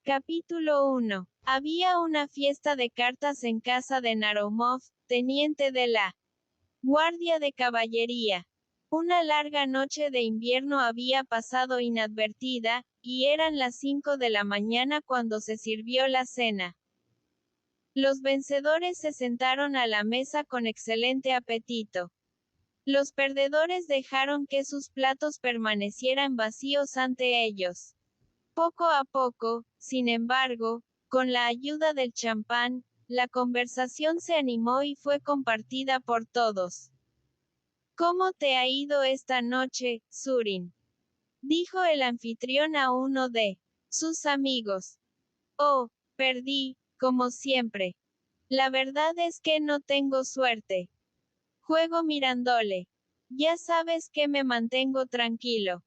Capítulo 1. Había una fiesta de cartas en casa de Narumov, teniente de la Guardia de Caballería. Una larga noche de invierno había pasado inadvertida, y eran las 5 de la mañana cuando se sirvió la cena. Los vencedores se sentaron a la mesa con excelente apetito. Los perdedores dejaron que sus platos permanecieran vacíos ante ellos. Poco a poco, sin embargo, con la ayuda del champán, la conversación se animó y fue compartida por todos. ¿Cómo te ha ido esta noche, Surin?, dijo el anfitrión a uno de sus amigos. Oh, perdí, como siempre. La verdad es que no tengo suerte. Juego mirándole. Ya sabes que me mantengo tranquilo.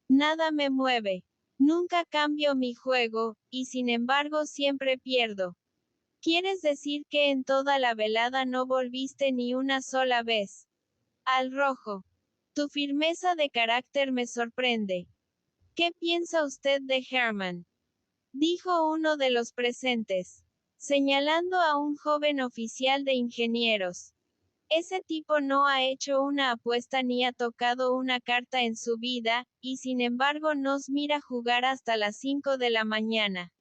Nada me mueve. Nunca cambio mi juego, y sin embargo siempre pierdo. ¿Quieres decir que en toda la velada no volviste ni una sola vez al rojo? Tu firmeza de carácter me sorprende. ¿Qué piensa usted de Herman?, dijo uno de los presentes, señalando a un joven oficial de ingenieros. Ese tipo no ha hecho una apuesta ni ha tocado una carta en su vida, y sin embargo nos mira jugar hasta las 5 de la mañana.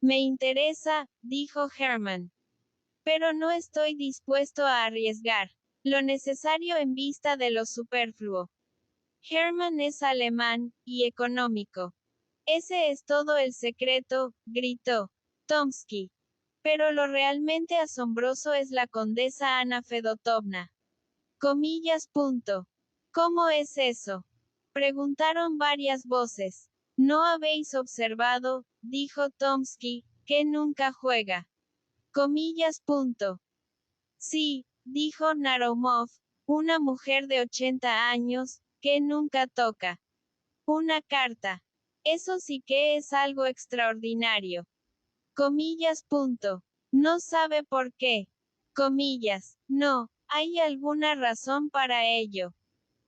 Me interesa, dijo Herman. Pero no estoy dispuesto a arriesgar lo necesario en vista de lo superfluo. Herman es alemán, y económico. Ese es todo el secreto, gritó Tomsky. Pero lo realmente asombroso es la condesa Ana Fedotovna. Comillas. ¿Cómo es eso?, preguntaron varias voces. ¿No habéis observado, dijo Tomsky, que nunca juega? Comillas. Sí, dijo Narumov, una mujer de 80 años, que nunca toca una carta. Eso sí que es algo extraordinario. Comillas. No sabe por qué. Comillas. No, hay alguna razón para ello.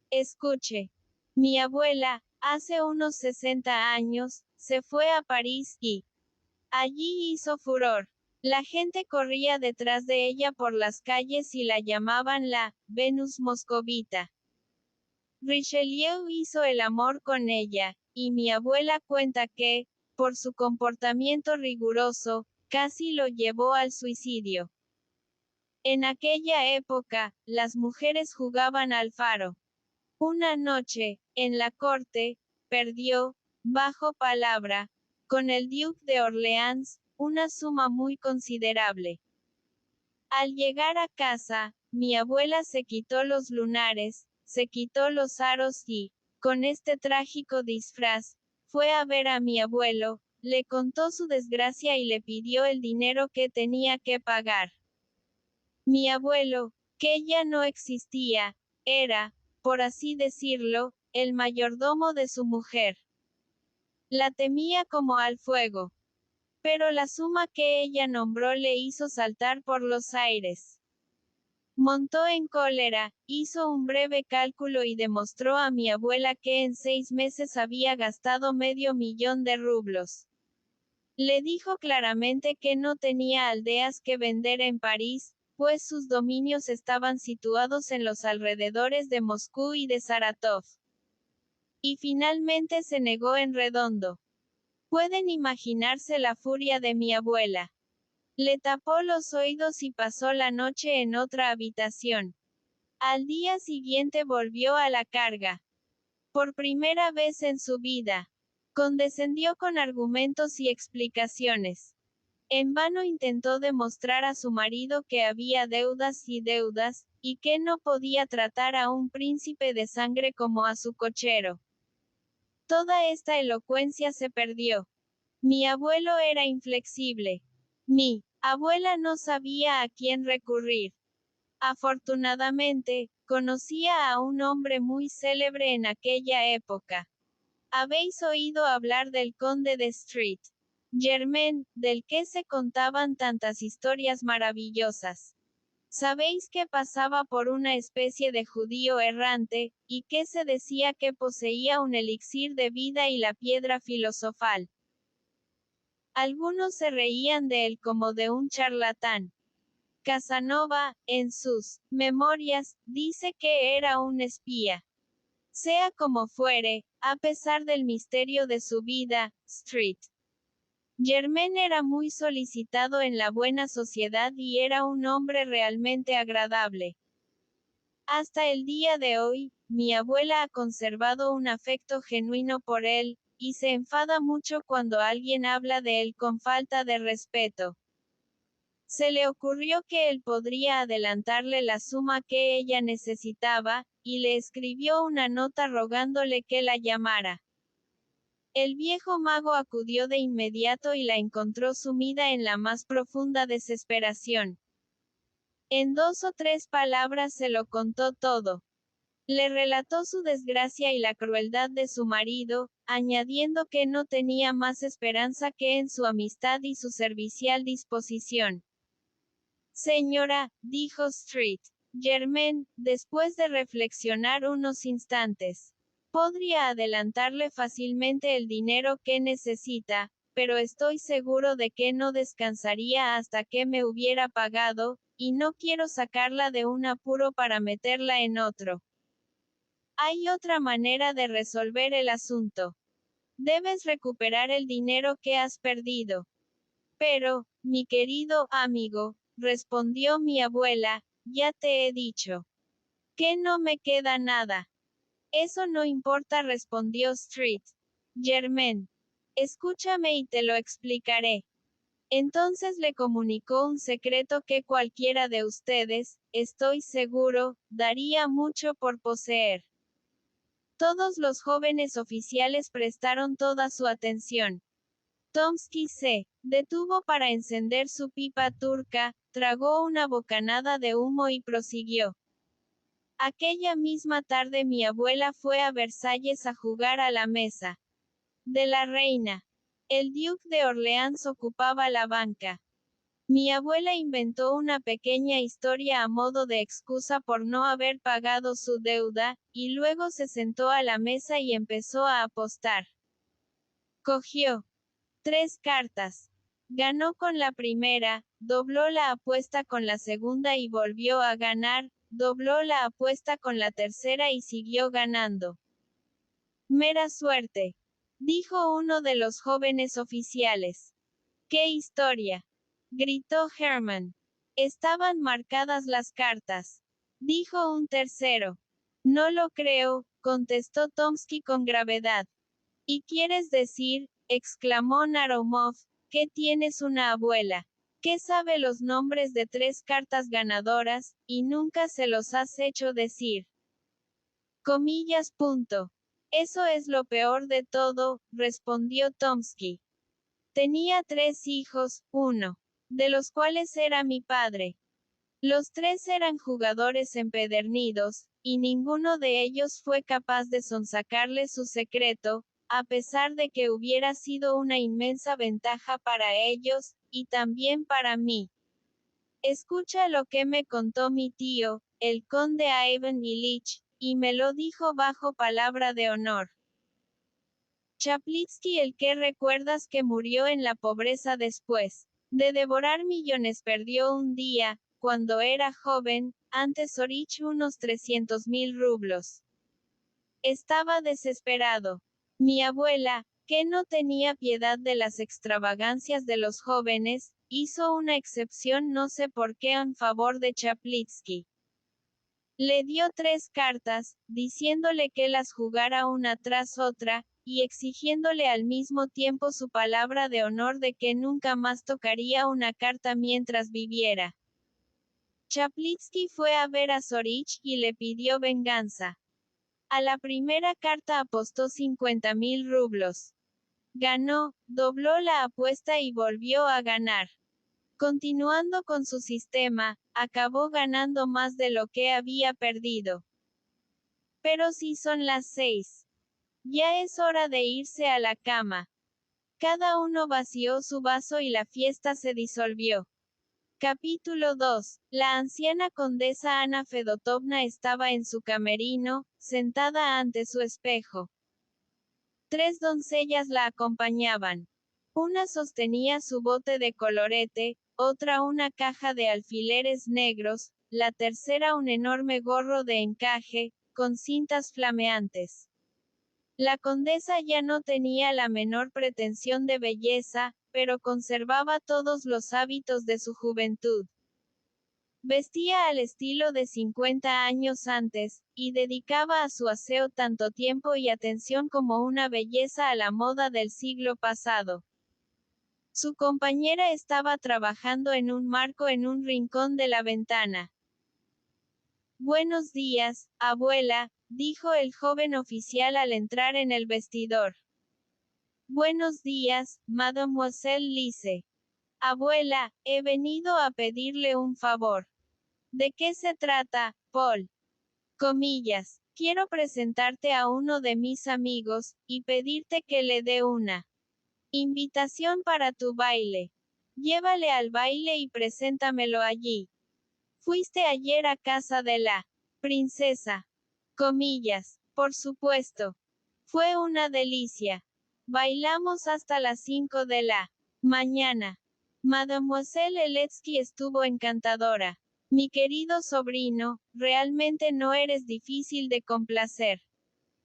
Escuche. Mi abuela, hace unos 60 años, se fue a París y allí hizo furor. La gente corría detrás de ella por las calles y la llamaban la Venus Moscovita. Richelieu hizo el amor con ella, y mi abuela cuenta que, por su comportamiento riguroso, casi lo llevó al suicidio. En aquella época, las mujeres jugaban al faro. Una noche, en la corte, perdió, bajo palabra, con el duque de Orleans, una suma muy considerable. Al llegar a casa, mi abuela se quitó los lunares, se quitó los aros y, con este trágico disfraz, fue a ver a mi abuelo, le contó su desgracia y le pidió el dinero que tenía que pagar. Mi abuelo, que ya no existía, era, por así decirlo, el mayordomo de su mujer. La temía como al fuego. Pero la suma que ella nombró le hizo saltar por los aires. Montó en cólera, hizo un breve cálculo y demostró a mi abuela que en 6 meses había gastado $500,000 de rublos. Le dijo claramente que no tenía aldeas que vender en París, pues sus dominios estaban situados en los alrededores de Moscú y de Saratov. Y finalmente se negó en redondo. Pueden imaginarse la furia de mi abuela. Le tapó los oídos y pasó la noche en otra habitación. Al día siguiente volvió a la carga. Por primera vez en su vida, condescendió con argumentos y explicaciones. En vano intentó demostrar a su marido que había deudas, y que no podía tratar a un príncipe de sangre como a su cochero. Toda esta elocuencia se perdió. Mi abuelo era inflexible. Mi abuela no sabía a quién recurrir. Afortunadamente, conocía a un hombre muy célebre en aquella época. Habéis oído hablar del conde de Street Germain, del que se contaban tantas historias maravillosas. Sabéis que pasaba por una especie de judío errante, y que se decía que poseía un elixir de vida y la piedra filosofal. Algunos se reían de él como de un charlatán. Casanova, en sus memorias, dice que era un espía. Sea como fuere, a pesar del misterio de su vida, Street Germain era muy solicitado en la buena sociedad y era un hombre realmente agradable. Hasta el día de hoy, mi abuela ha conservado un afecto genuino por él, y se enfada mucho cuando alguien habla de él con falta de respeto. Se le ocurrió que él podría adelantarle la suma que ella necesitaba, y le escribió una nota rogándole que la llamara. El viejo mago acudió de inmediato y la encontró sumida en la más profunda desesperación. En 2 o 3 palabras se lo contó todo. Le relató su desgracia y la crueldad de su marido, añadiendo que no tenía más esperanza que en su amistad y su servicial disposición. Señora, dijo Street Germain, después de reflexionar unos instantes. Podría adelantarle fácilmente el dinero que necesita, pero estoy seguro de que no descansaría hasta que me hubiera pagado, y no quiero sacarla de un apuro para meterla en otro. Hay otra manera de resolver el asunto. Debes recuperar el dinero que has perdido. Pero, mi querido amigo, respondió mi abuela, ya te he dicho que no me queda nada. Eso no importa, respondió Street Germain. Escúchame y te lo explicaré. Entonces le comunicó un secreto que cualquiera de ustedes, estoy seguro, daría mucho por poseer. Todos los jóvenes oficiales prestaron toda su atención. Tomsky se detuvo para encender su pipa turca, tragó una bocanada de humo y prosiguió. Aquella misma tarde mi abuela fue a Versalles a jugar a la mesa de la reina. El duque de Orleans ocupaba la banca. Mi abuela inventó una pequeña historia a modo de excusa por no haber pagado su deuda, y luego se sentó a la mesa y empezó a apostar. Cogió 3 cartas. Ganó con la primera, dobló la apuesta con la segunda y volvió a ganar, dobló la apuesta con la tercera y siguió ganando. Mera suerte, dijo uno de los jóvenes oficiales. ¡Qué historia!, gritó Herman. Estaban marcadas las cartas, dijo un tercero. No lo creo, contestó Tomsky con gravedad. ¿Y quieres decir, exclamó Narumov, que tienes una abuela que sabe los nombres de 3 cartas ganadoras, y nunca se los has hecho decir? Comillas. Eso es lo peor de todo, respondió Tomsky. Tenía 3 hijos, uno de los cuales era mi padre. Los 3 eran jugadores empedernidos, y ninguno de ellos fue capaz de sonsacarle su secreto, a pesar de que hubiera sido una inmensa ventaja para ellos, y también para mí. Escucha lo que me contó mi tío, el conde Ivan Ilich, y me lo dijo bajo palabra de honor. Chaplinsky, el que recuerdas que murió en la pobreza después de devorar millones, perdió un día, cuando era joven, ante Zorich unos 300.000 rublos. Estaba desesperado. Mi abuela, que no tenía piedad de las extravagancias de los jóvenes, hizo una excepción no sé por qué en favor de Chaplinsky. Le dio 3 cartas, diciéndole que las jugara una tras otra, y exigiéndole al mismo tiempo su palabra de honor de que nunca más tocaría una carta mientras viviera. Chaplinsky fue a ver a Zorich y le pidió venganza. A la primera carta apostó 50.000 rublos. Ganó, dobló la apuesta y volvió a ganar. Continuando con su sistema, acabó ganando más de lo que había perdido. Pero si son las 6. Ya es hora de irse a la cama. Cada uno vació su vaso y la fiesta se disolvió. Capítulo 2. La anciana condesa Ana Fedotovna estaba en su camerino, sentada ante su espejo. 3 doncellas la acompañaban. Una sostenía su bote de colorete, otra una caja de alfileres negros, la tercera un enorme gorro de encaje, con cintas flameantes. La condesa ya no tenía la menor pretensión de belleza, pero conservaba todos los hábitos de su juventud. Vestía al estilo de 50 años antes, y dedicaba a su aseo tanto tiempo y atención como una belleza a la moda del siglo pasado. Su compañera estaba trabajando en un marco en un rincón de la ventana. Buenos días, abuela, dijo el joven oficial al entrar en el vestidor. Buenos días, mademoiselle Lise. Abuela, he venido a pedirle un favor. ¿De qué se trata, Paul? Comillas. Quiero presentarte a uno de mis amigos, y pedirte que le dé una invitación para tu baile. Llévale al baile y preséntamelo allí. Fuiste ayer a casa de la princesa. Comillas. Por supuesto. Fue una delicia. Bailamos hasta las 5 de la mañana. Mademoiselle Eletsky estuvo encantadora. Mi querido sobrino, realmente no eres difícil de complacer.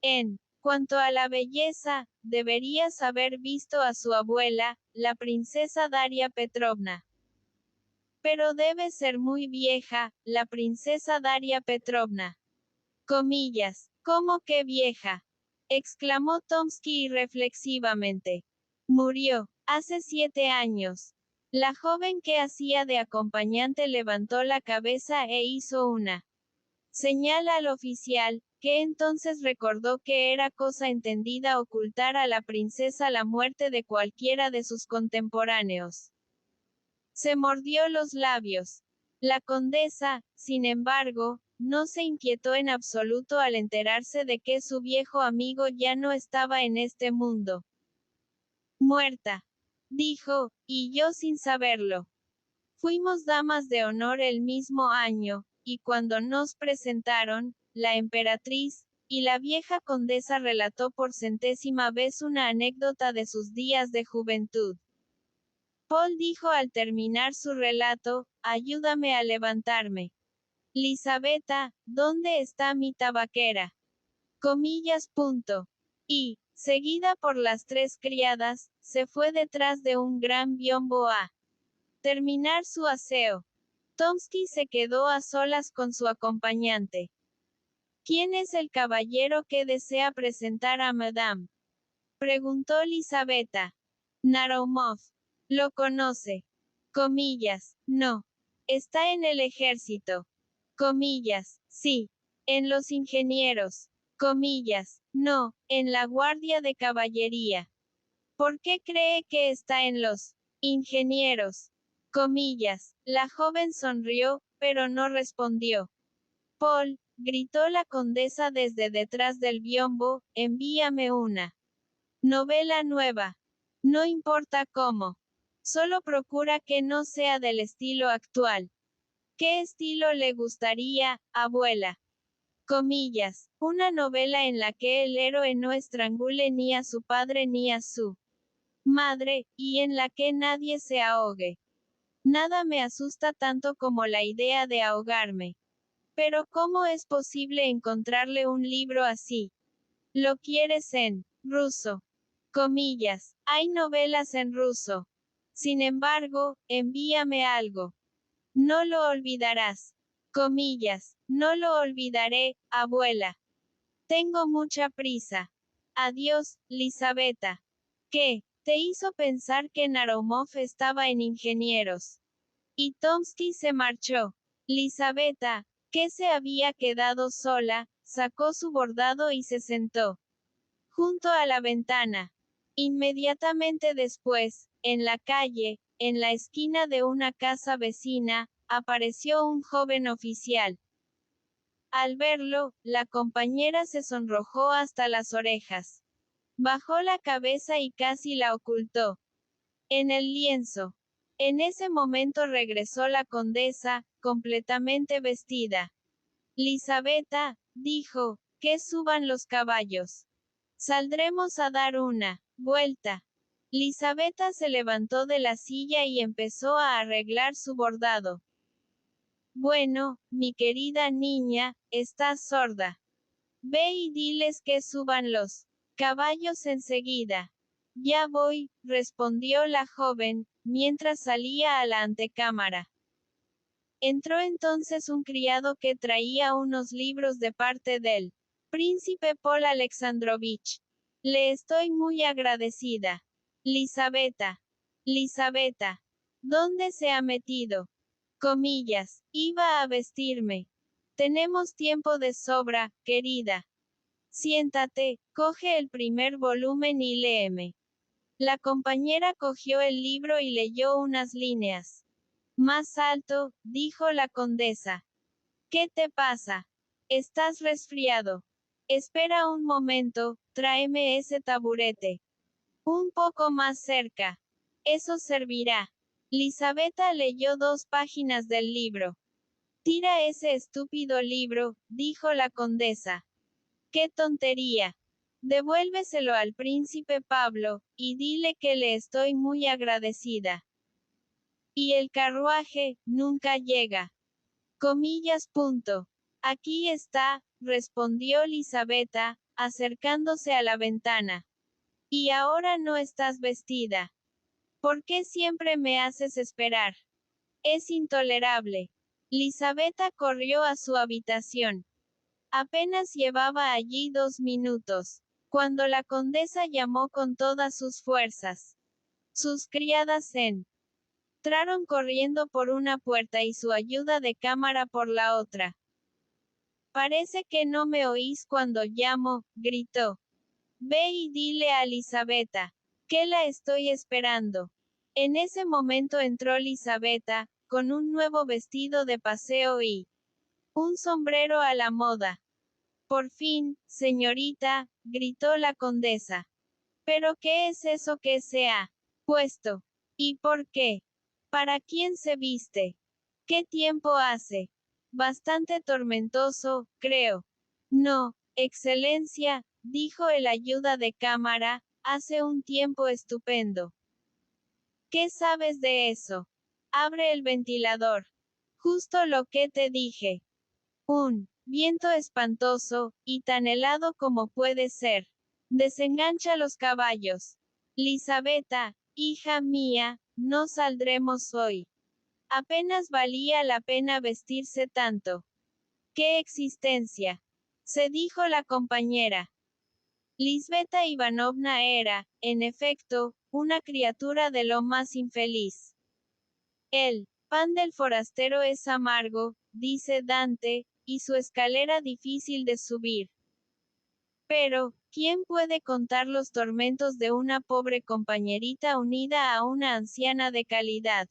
En cuanto a la belleza, deberías haber visto a su abuela, la princesa Daria Petrovna. Pero debe ser muy vieja, la princesa Daria Petrovna. Comillas. ¿Cómo que vieja? Exclamó Tomsky irreflexivamente. Murió hace 7 años. La joven que hacía de acompañante levantó la cabeza e hizo una señal al oficial, que entonces recordó que era cosa entendida ocultar a la princesa la muerte de cualquiera de sus contemporáneos. Se mordió los labios. La condesa, sin embargo, no se inquietó en absoluto al enterarse de que su viejo amigo ya no estaba en este mundo. Muerta, dijo, y yo sin saberlo. Fuimos damas de honor el mismo año, y cuando nos presentaron, la emperatriz, y la vieja condesa relató por 100ª vez una anécdota de sus días de juventud. Paul dijo al terminar su relato, ayúdame a levantarme. Lisabeta, ¿dónde está mi tabaquera? Comillas. Punto. Y, seguida por las 3 criadas, se fue detrás de un gran biombo a terminar su aseo. Tomsky se quedó a solas con su acompañante. ¿Quién es el caballero que desea presentar a Madame? Preguntó Lisabeta. Narumov. ¿Lo conoce? Comillas. No. Está en el ejército. Comillas. Sí. En los ingenieros. Comillas. No. En la guardia de caballería. ¿Por qué cree que está en los ingenieros? Comillas. La joven sonrió, pero no respondió. Paul, gritó la condesa desde detrás del biombo, envíame una novela nueva. No importa cómo. Solo procura que no sea del estilo actual. ¿Qué estilo le gustaría, abuela? Comillas. Una novela en la que el héroe no estrangule ni a su padre ni a su madre, y en la que nadie se ahogue. Nada me asusta tanto como la idea de ahogarme. Pero ¿cómo es posible encontrarle un libro así? ¿Lo quieres en ruso? Comillas. Hay novelas en ruso. Sin embargo, envíame algo. No lo olvidarás. Comillas. No lo olvidaré, abuela. Tengo mucha prisa. Adiós, Lisabeta. ¿Qué te hizo pensar que Narumov estaba en ingenieros? Y Tomsky se marchó. Lisabeta, que se había quedado sola, sacó su bordado y se sentó junto a la ventana. Inmediatamente después, en la calle, en la esquina de una casa vecina, apareció un joven oficial. Al verlo, la compañera se sonrojó hasta las orejas. Bajó la cabeza y casi la ocultó en el lienzo. En ese momento regresó la condesa, completamente vestida. Lisabeta, dijo, que suban los caballos. Saldremos a dar una vuelta. Lisabeta se levantó de la silla y empezó a arreglar su bordado. Bueno, mi querida niña, estás sorda. Ve y diles que suban los caballos enseguida. Ya voy, respondió la joven, mientras salía a la antecámara. Entró entonces un criado que traía unos libros de parte del príncipe Paul Alexandrovich. Le estoy muy agradecida. Lisabeta. Lisabeta. ¿Dónde se ha metido? Comillas. Iba a vestirme. Tenemos tiempo de sobra, querida. Siéntate, coge el primer volumen y léeme. La compañera cogió el libro y leyó unas líneas. Más alto, dijo la condesa. ¿Qué te pasa? ¿Estás resfriado? Espera un momento, tráeme ese taburete. Un poco más cerca. Eso servirá. Lisabeta leyó 2 páginas del libro. Tira ese estúpido libro, dijo la condesa. ¡Qué tontería! Devuélveselo al príncipe Pablo, y dile que le estoy muy agradecida. Y el carruaje, nunca llega. Comillas. Punto. Aquí está, respondió Lisabeta, acercándose a la ventana. Y ahora no estás vestida. ¿Por qué siempre me haces esperar? Es intolerable. Lisabeta corrió a su habitación. Apenas llevaba allí 2 minutos, cuando la condesa llamó con todas sus fuerzas. Sus criadas entraron corriendo por una puerta y su ayuda de cámara por la otra. Parece que no me oís cuando llamo, gritó. Ve y dile a Lisabeta, que la estoy esperando. En ese momento entró Lisabeta, con un nuevo vestido de paseo y un sombrero a la moda. Por fin, señorita, gritó la condesa. ¿Pero qué es eso que se ha puesto? ¿Y por qué? ¿Para quién se viste? ¿Qué tiempo hace? Bastante tormentoso, creo. No, excelencia, dijo el ayuda de cámara, hace un tiempo estupendo. ¿Qué sabes de eso? Abre el ventilador. Justo lo que te dije. Un viento espantoso, y tan helado como puede ser. Desengancha los caballos. Lisabeta, hija mía, no saldremos hoy. Apenas valía la pena vestirse tanto. ¡Qué existencia! Se dijo la compañera. Lisbeta Ivanovna era, en efecto, una criatura de lo más infeliz. El pan del forastero es amargo, dice Dante, y su escalera difícil de subir. Pero, ¿quién puede contar los tormentos de una pobre compañerita unida a una anciana de calidad?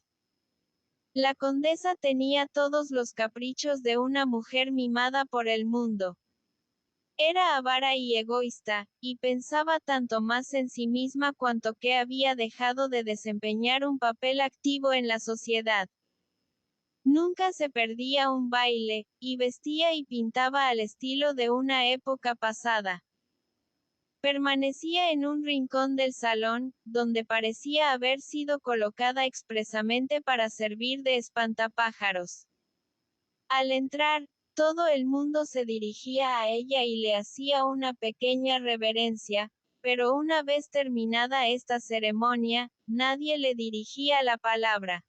La condesa tenía todos los caprichos de una mujer mimada por el mundo. Era avara y egoísta, y pensaba tanto más en sí misma cuanto que había dejado de desempeñar un papel activo en la sociedad. Nunca se perdía un baile, y vestía y pintaba al estilo de una época pasada. Permanecía en un rincón del salón, donde parecía haber sido colocada expresamente para servir de espantapájaros. Al entrar, todo el mundo se dirigía a ella y le hacía una pequeña reverencia, pero una vez terminada esta ceremonia, nadie le dirigía la palabra.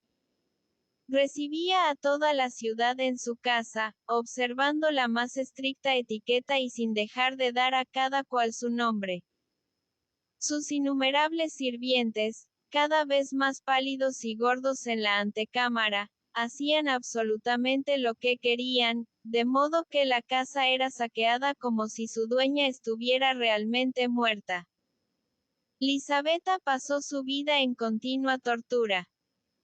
Recibía a toda la ciudad en su casa, observando la más estricta etiqueta y sin dejar de dar a cada cual su nombre. Sus innumerables sirvientes, cada vez más pálidos y gordos en la antecámara, hacían absolutamente lo que querían, de modo que la casa era saqueada como si su dueña estuviera realmente muerta. Lisabeta pasó su vida en continua tortura.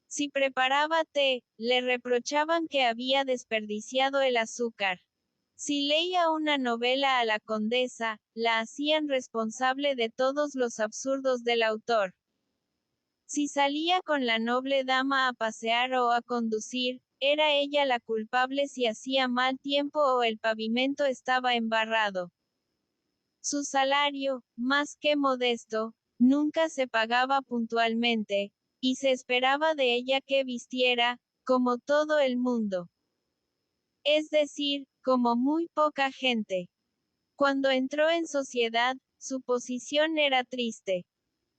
Si preparaba té, le reprochaban que había desperdiciado el azúcar. Si leía una novela a la condesa, la hacían responsable de todos los absurdos del autor. Si salía con la noble dama a pasear o a conducir, era ella la culpable si hacía mal tiempo o el pavimento estaba embarrado. Su salario, más que modesto, nunca se pagaba puntualmente, y se esperaba de ella que vistiera, como todo el mundo. Es decir, como muy poca gente. Cuando entró en sociedad, su posición era triste.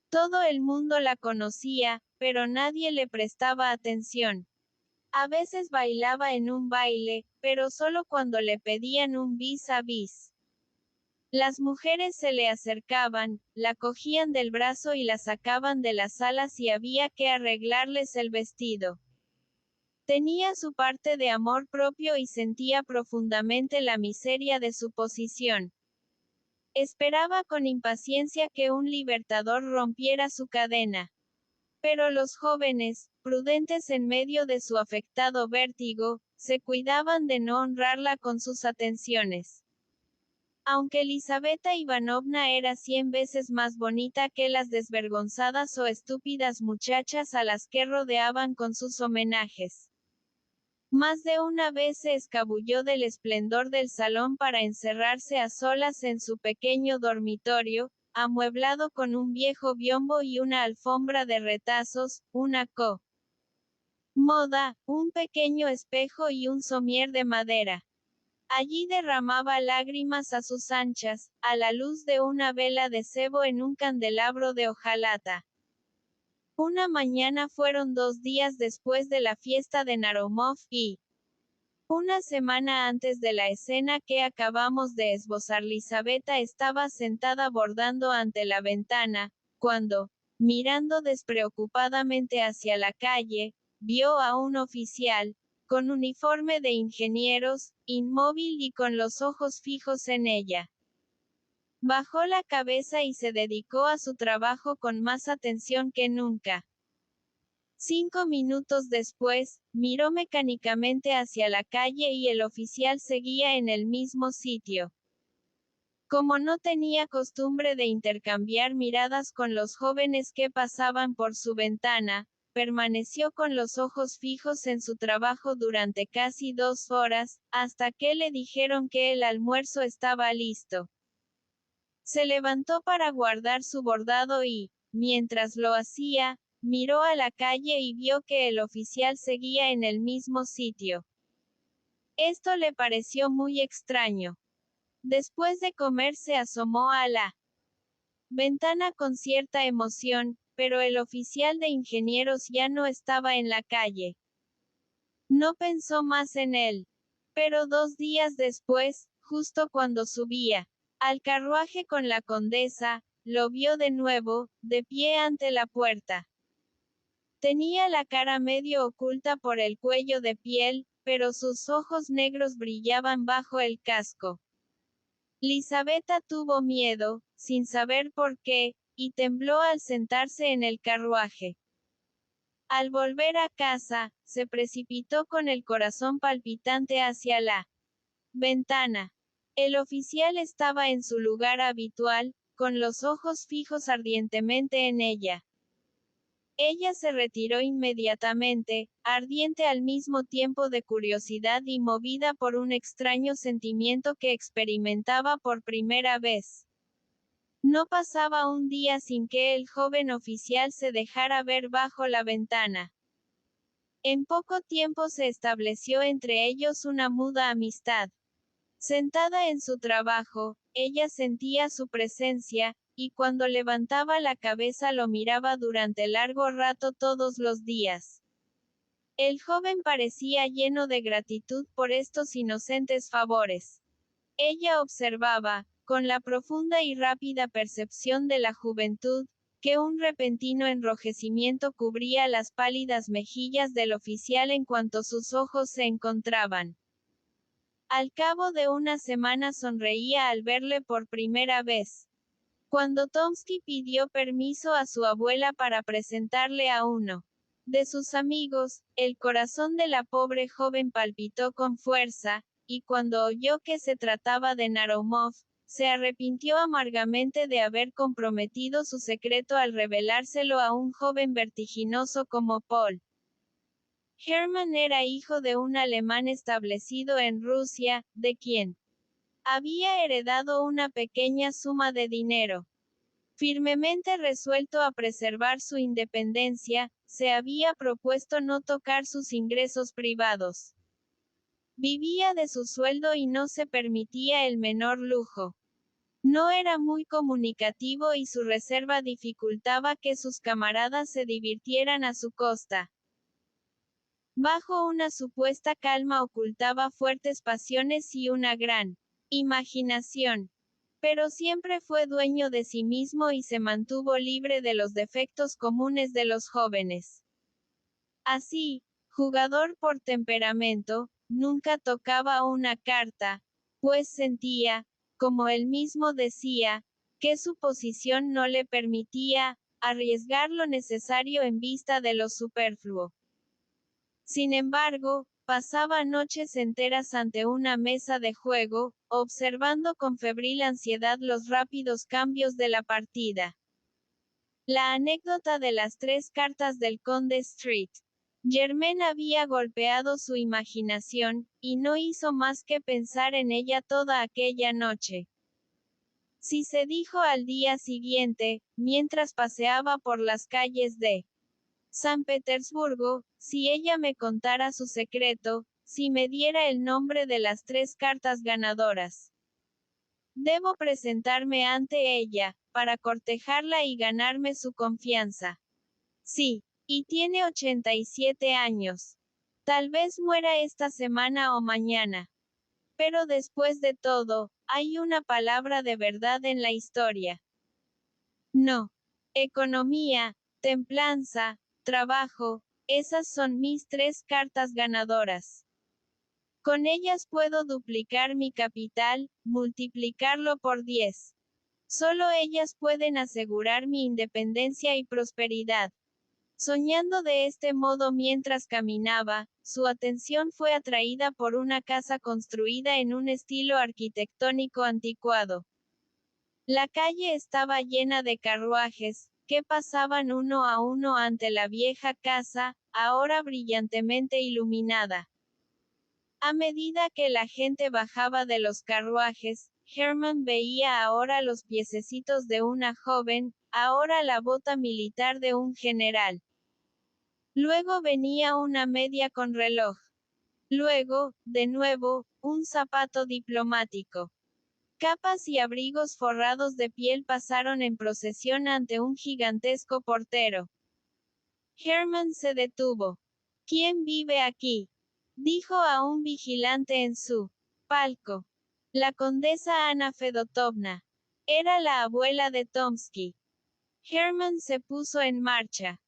Todo el mundo la conocía, pero nadie le prestaba atención. A veces bailaba en un baile, pero solo cuando le pedían un vis a vis. Las mujeres se le acercaban, la cogían del brazo y la sacaban de la sala si había que arreglarles el vestido. Tenía su parte de amor propio y sentía profundamente la miseria de su posición. Esperaba con impaciencia que un libertador rompiera su cadena. Pero los jóvenes, prudentes en medio de su afectado vértigo, se cuidaban de no honrarla con sus atenciones. Aunque Elisabetta Ivanovna era 100 veces más bonita que las desvergonzadas o estúpidas muchachas a las que rodeaban con sus homenajes. Más de una vez se escabulló del esplendor del salón para encerrarse a solas en su pequeño dormitorio, amueblado con un viejo biombo y una alfombra de retazos, una moda, un pequeño espejo y un somier de madera. Allí derramaba lágrimas a sus anchas, a la luz de una vela de cebo en un candelabro de hojalata. Una mañana fueron 2 días después de la fiesta de Narumov, y una semana antes de la escena que acabamos de esbozar. Elisabetta estaba sentada bordando ante la ventana, cuando, mirando despreocupadamente hacia la calle, vio a un oficial, con uniforme de ingenieros, inmóvil y con los ojos fijos en ella. Bajó la cabeza y se dedicó a su trabajo con más atención que nunca. 5 minutos después, miró mecánicamente hacia la calle y el oficial seguía en el mismo sitio. Como no tenía costumbre de intercambiar miradas con los jóvenes que pasaban por su ventana, permaneció con los ojos fijos en su trabajo durante casi 2 horas, hasta que le dijeron que el almuerzo estaba listo. Se levantó para guardar su bordado y, mientras lo hacía, miró a la calle y vio que el oficial seguía en el mismo sitio. Esto le pareció muy extraño. Después de comer se asomó a la ventana con cierta emoción, pero el oficial de ingenieros ya no estaba en la calle. No pensó más en él. Pero 2 días después, justo cuando subía al carruaje con la condesa, lo vio de nuevo, de pie ante la puerta. Tenía la cara medio oculta por el cuello de piel, pero sus ojos negros brillaban bajo el casco. Elisabetta tuvo miedo, sin saber por qué, y tembló al sentarse en el carruaje. Al volver a casa, se precipitó con el corazón palpitante hacia la ventana. El oficial estaba en su lugar habitual, con los ojos fijos ardientemente en ella. Ella se retiró inmediatamente, ardiente al mismo tiempo de curiosidad y movida por un extraño sentimiento que experimentaba por primera vez. No pasaba un día sin que el joven oficial se dejara ver bajo la ventana. En poco tiempo se estableció entre ellos una muda amistad. Sentada en su trabajo, ella sentía su presencia, y cuando levantaba la cabeza lo miraba durante largo rato todos los días. El joven parecía lleno de gratitud por estos inocentes favores. Ella observaba, con la profunda y rápida percepción de la juventud, que un repentino enrojecimiento cubría las pálidas mejillas del oficial en cuanto sus ojos se encontraban. Al cabo de una semana sonreía al verle por primera vez. Cuando Tomsky pidió permiso a su abuela para presentarle a uno de sus amigos, el corazón de la pobre joven palpitó con fuerza, y cuando oyó que se trataba de Narumov, se arrepintió amargamente de haber comprometido su secreto al revelárselo a un joven vertiginoso como Paul. Hermann era hijo de un alemán establecido en Rusia, de quien había heredado una pequeña suma de dinero. Firmemente resuelto a preservar su independencia, se había propuesto no tocar sus ingresos privados. Vivía de su sueldo y no se permitía el menor lujo. No era muy comunicativo y su reserva dificultaba que sus camaradas se divirtieran a su costa. Bajo una supuesta calma ocultaba fuertes pasiones y una gran imaginación. Pero siempre fue dueño de sí mismo y se mantuvo libre de los defectos comunes de los jóvenes. Así, jugador por temperamento, nunca tocaba una carta, pues sentía, como él mismo decía, que su posición no le permitía arriesgar lo necesario en vista de lo superfluo. Sin embargo, pasaba noches enteras ante una mesa de juego, observando con febril ansiedad los rápidos cambios de la partida. La anécdota de las 3 cartas del Conde Street. Germain había golpeado su imaginación, y no hizo más que pensar en ella toda aquella noche. Si se dijo al día siguiente, mientras paseaba por las calles de San Petersburgo, si ella me contara su secreto, si me diera el nombre de las 3 cartas ganadoras. Debo presentarme ante ella, para cortejarla y ganarme su confianza. Sí, y tiene 87 años. Tal vez muera esta semana o mañana. Pero después de todo, hay una palabra de verdad en la historia. No. Economía, templanza, trabajo, esas son mis 3 cartas ganadoras. Con ellas puedo duplicar mi capital, multiplicarlo por 10. Solo ellas pueden asegurar mi independencia y prosperidad. Soñando de este modo mientras caminaba, su atención fue atraída por una casa construida en un estilo arquitectónico anticuado. La calle estaba llena de carruajes, que pasaban uno a uno ante la vieja casa, ahora brillantemente iluminada. A medida que la gente bajaba de los carruajes, Hermann veía ahora los piececitos de una joven, ahora la bota militar de un general. Luego venía una media con reloj. Luego, de nuevo, un zapato diplomático. Capas y abrigos forrados de piel pasaron en procesión ante un gigantesco portero. Hermann se detuvo. ¿Quién vive aquí?, dijo a un vigilante en su palco. La condesa Ana Fedotovna. Era la abuela de Tomsky. Hermann se puso en marcha.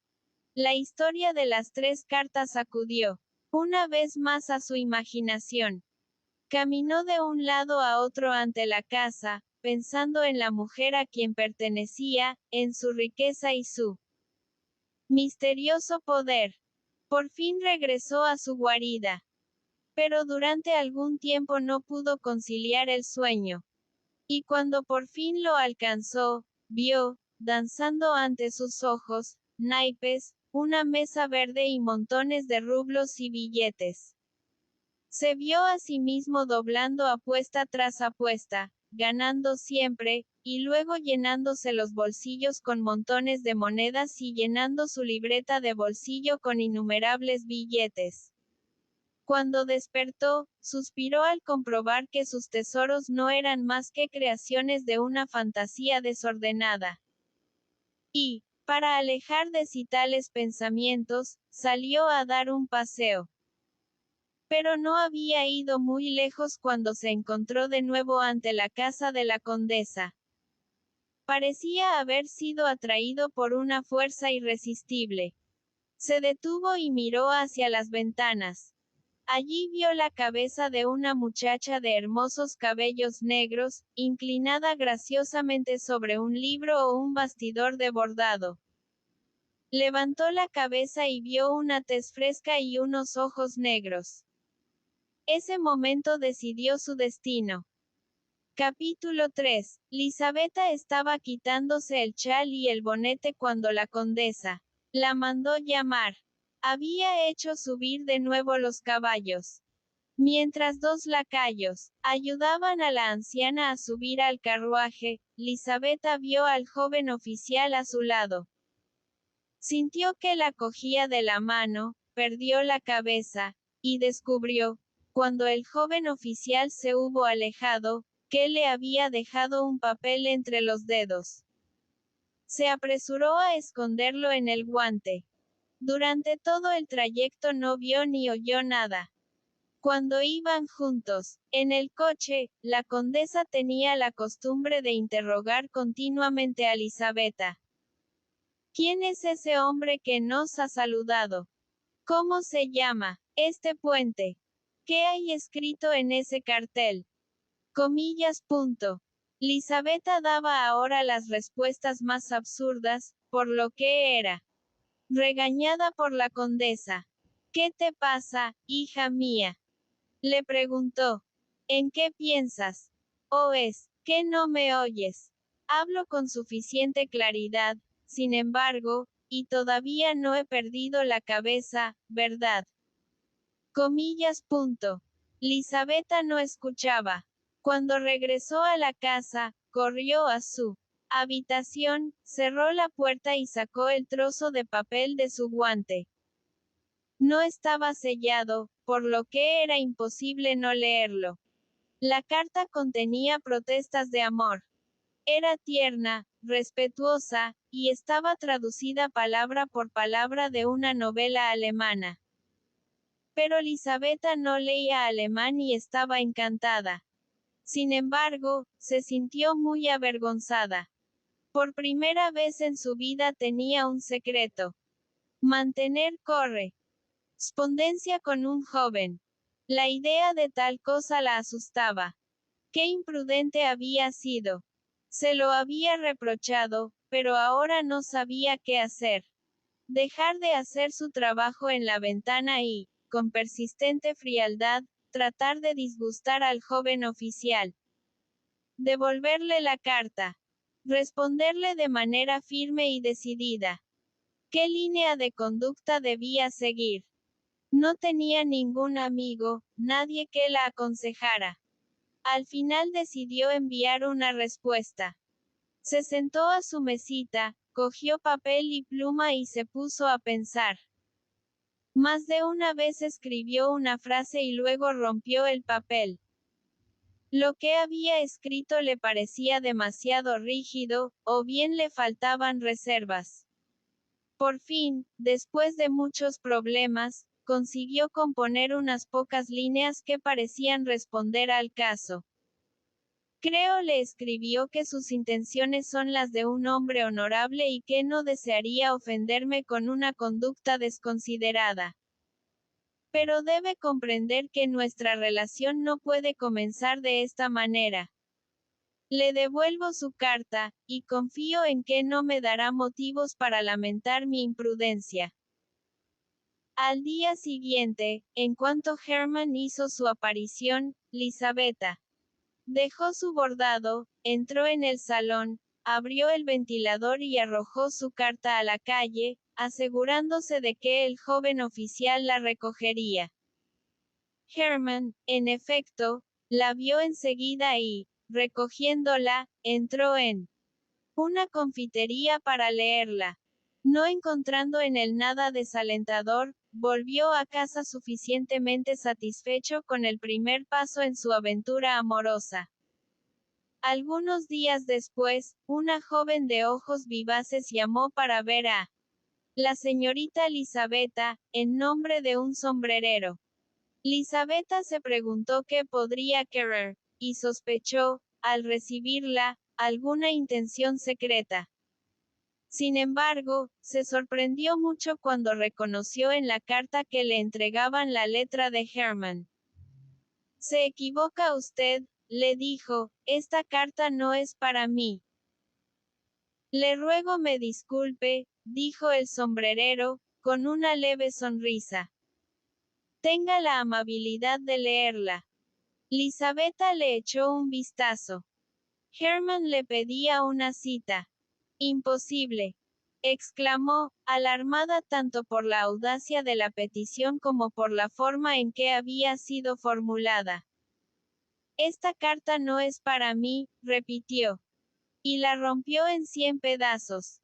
La historia de las 3 cartas acudió una vez más a su imaginación. Caminó de un lado a otro ante la casa, pensando en la mujer a quien pertenecía, en su riqueza y su misterioso poder. Por fin regresó a su guarida. Pero durante algún tiempo no pudo conciliar el sueño. Y cuando por fin lo alcanzó, vio, danzando ante sus ojos, naipes, una mesa verde y montones de rublos y billetes. Se vio a sí mismo doblando apuesta tras apuesta, ganando siempre, y luego llenándose los bolsillos con montones de monedas y llenando su libreta de bolsillo con innumerables billetes. Cuando despertó, suspiró al comprobar que sus tesoros no eran más que creaciones de una fantasía desordenada. Y, para alejar de sí tales pensamientos, salió a dar un paseo. Pero no había ido muy lejos cuando se encontró de nuevo ante la casa de la condesa. Parecía haber sido atraído por una fuerza irresistible. Se detuvo y miró hacia las ventanas. Allí vio la cabeza de una muchacha de hermosos cabellos negros, inclinada graciosamente sobre un libro o un bastidor de bordado. Levantó la cabeza y vio una tez fresca y unos ojos negros. Ese momento decidió su destino. Capítulo 3. Lisabetta estaba quitándose el chal y el bonete cuando la condesa la mandó llamar. Había hecho subir de nuevo los caballos. Mientras dos lacayos ayudaban a la anciana a subir al carruaje, Lisabeta vio al joven oficial a su lado. Sintió que la cogía de la mano, perdió la cabeza, y descubrió, cuando el joven oficial se hubo alejado, que le había dejado un papel entre los dedos. Se apresuró a esconderlo en el guante. Durante todo el trayecto no vio ni oyó nada. Cuando iban juntos, en el coche, la condesa tenía la costumbre de interrogar continuamente a Lisabeta. ¿Quién es ese hombre que nos ha saludado? ¿Cómo se llama este puente? ¿Qué hay escrito en ese cartel? Comillas. Lisabeta daba ahora las respuestas más absurdas, por lo que era regañada por la condesa. ¿Qué te pasa, hija mía? Le preguntó. ¿En qué piensas? ¿O es que no me oyes? Hablo con suficiente claridad, sin embargo, y todavía no he perdido la cabeza, ¿verdad? Comillas. Lisabeta no escuchaba. Cuando regresó a la casa, corrió a su habitación, cerró la puerta y sacó el trozo de papel de su guante. No estaba sellado, por lo que era imposible no leerlo. La carta contenía protestas de amor. Era tierna, respetuosa, y estaba traducida palabra por palabra de una novela alemana. Pero Lisabeta no leía alemán y estaba encantada. Sin embargo, se sintió muy avergonzada. Por primera vez en su vida tenía un secreto. Mantener correspondencia con un joven. La idea de tal cosa la asustaba. Qué imprudente había sido. Se lo había reprochado, pero ahora no sabía qué hacer. Dejar de hacer su trabajo en la ventana y, con persistente frialdad, tratar de disgustar al joven oficial. Devolverle la carta. Responderle de manera firme y decidida. ¿Qué línea de conducta debía seguir? No tenía ningún amigo, nadie que la aconsejara. Al final decidió enviar una respuesta. Se sentó a su mesita, cogió papel y pluma y se puso a pensar. Más de una vez escribió una frase y luego rompió el papel. Lo que había escrito le parecía demasiado rígido, o bien le faltaban reservas. Por fin, después de muchos problemas, consiguió componer unas pocas líneas que parecían responder al caso. Creo, le escribió, que sus intenciones son las de un hombre honorable y que no desearía ofenderme con una conducta desconsiderada. Pero debe comprender que nuestra relación no puede comenzar de esta manera. Le devuelvo su carta, y confío en que no me dará motivos para lamentar mi imprudencia. Al día siguiente, en cuanto Hermann hizo su aparición, Lisabeta dejó su bordado, entró en el salón, abrió el ventilador y arrojó su carta a la calle, asegurándose de que el joven oficial la recogería. Hermann, en efecto, la vio enseguida y, recogiéndola, entró en una confitería para leerla. No encontrando en él nada desalentador, volvió a casa suficientemente satisfecho con el primer paso en su aventura amorosa. Algunos días después, una joven de ojos vivaces llamó para ver a la señorita Lisabeta, en nombre de un sombrerero. Lisabeta se preguntó qué podría querer, y sospechó, al recibirla, alguna intención secreta. Sin embargo, se sorprendió mucho cuando reconoció en la carta que le entregaban la letra de Hermann. Se equivoca usted, le dijo, esta carta no es para mí. Le ruego me disculpe, dijo el sombrerero, con una leve sonrisa. Tenga la amabilidad de leerla. Lisabeta le echó un vistazo. Hermann le pedía una cita. Imposible. exclamó, alarmada tanto por la audacia de la petición como por la forma en que había sido formulada. Esta carta no es para mí, repitió. Y la rompió en 100 pedazos.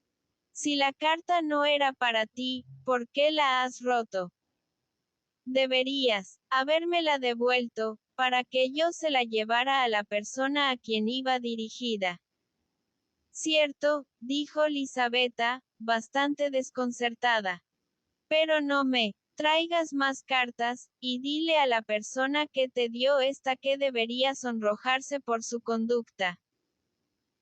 Si la carta no era para ti, ¿por qué la has roto? Deberías habérmela devuelto, para que yo se la llevara a la persona a quien iba dirigida. Cierto, dijo Lisabeta, bastante desconcertada. Pero no me traigas más cartas, y dile a la persona que te dio esta que debería sonrojarse por su conducta.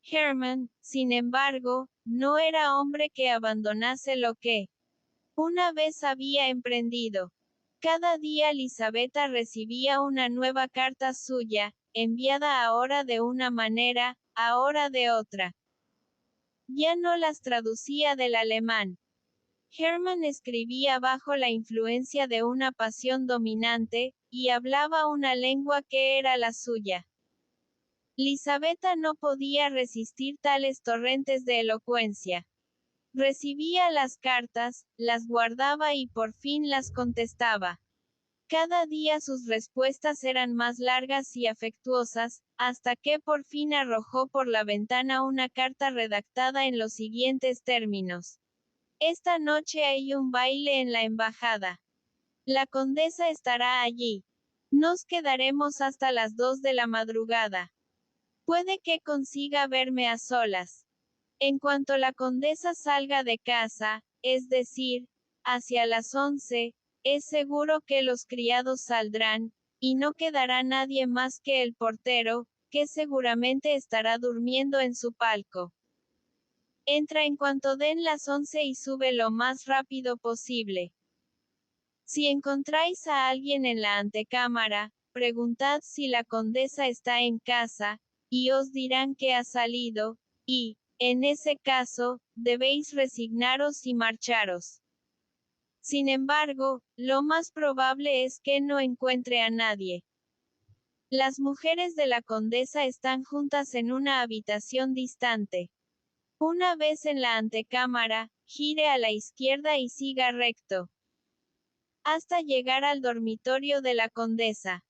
Herman, sin embargo, no era hombre que abandonase lo que una vez había emprendido. Cada día Lisabeta recibía una nueva carta suya, enviada ahora de una manera, ahora de otra. Ya no las traducía del alemán. Herman escribía bajo la influencia de una pasión dominante, y hablaba una lengua que era la suya. Lisabeta no podía resistir tales torrentes de elocuencia. Recibía las cartas, las guardaba y por fin las contestaba. Cada día sus respuestas eran más largas y afectuosas, hasta que por fin arrojó por la ventana una carta redactada en los siguientes términos. Esta noche hay un baile en la embajada. La condesa estará allí. Nos quedaremos hasta las 2 de la madrugada. Puede que consiga verme a solas. En cuanto la condesa salga de casa, es decir, hacia las 11, es seguro que los criados saldrán, y no quedará nadie más que el portero, que seguramente estará durmiendo en su palco. Entra en cuanto den las 11 y sube lo más rápido posible. Si encontráis a alguien en la antecámara, preguntad si la condesa está en casa, y os dirán que ha salido, y, en ese caso, debéis resignaros y marcharos. Sin embargo, lo más probable es que no encuentre a nadie. Las mujeres de la condesa están juntas en una habitación distante. Una vez en la antecámara, gire a la izquierda y siga recto, hasta llegar al dormitorio de la condesa.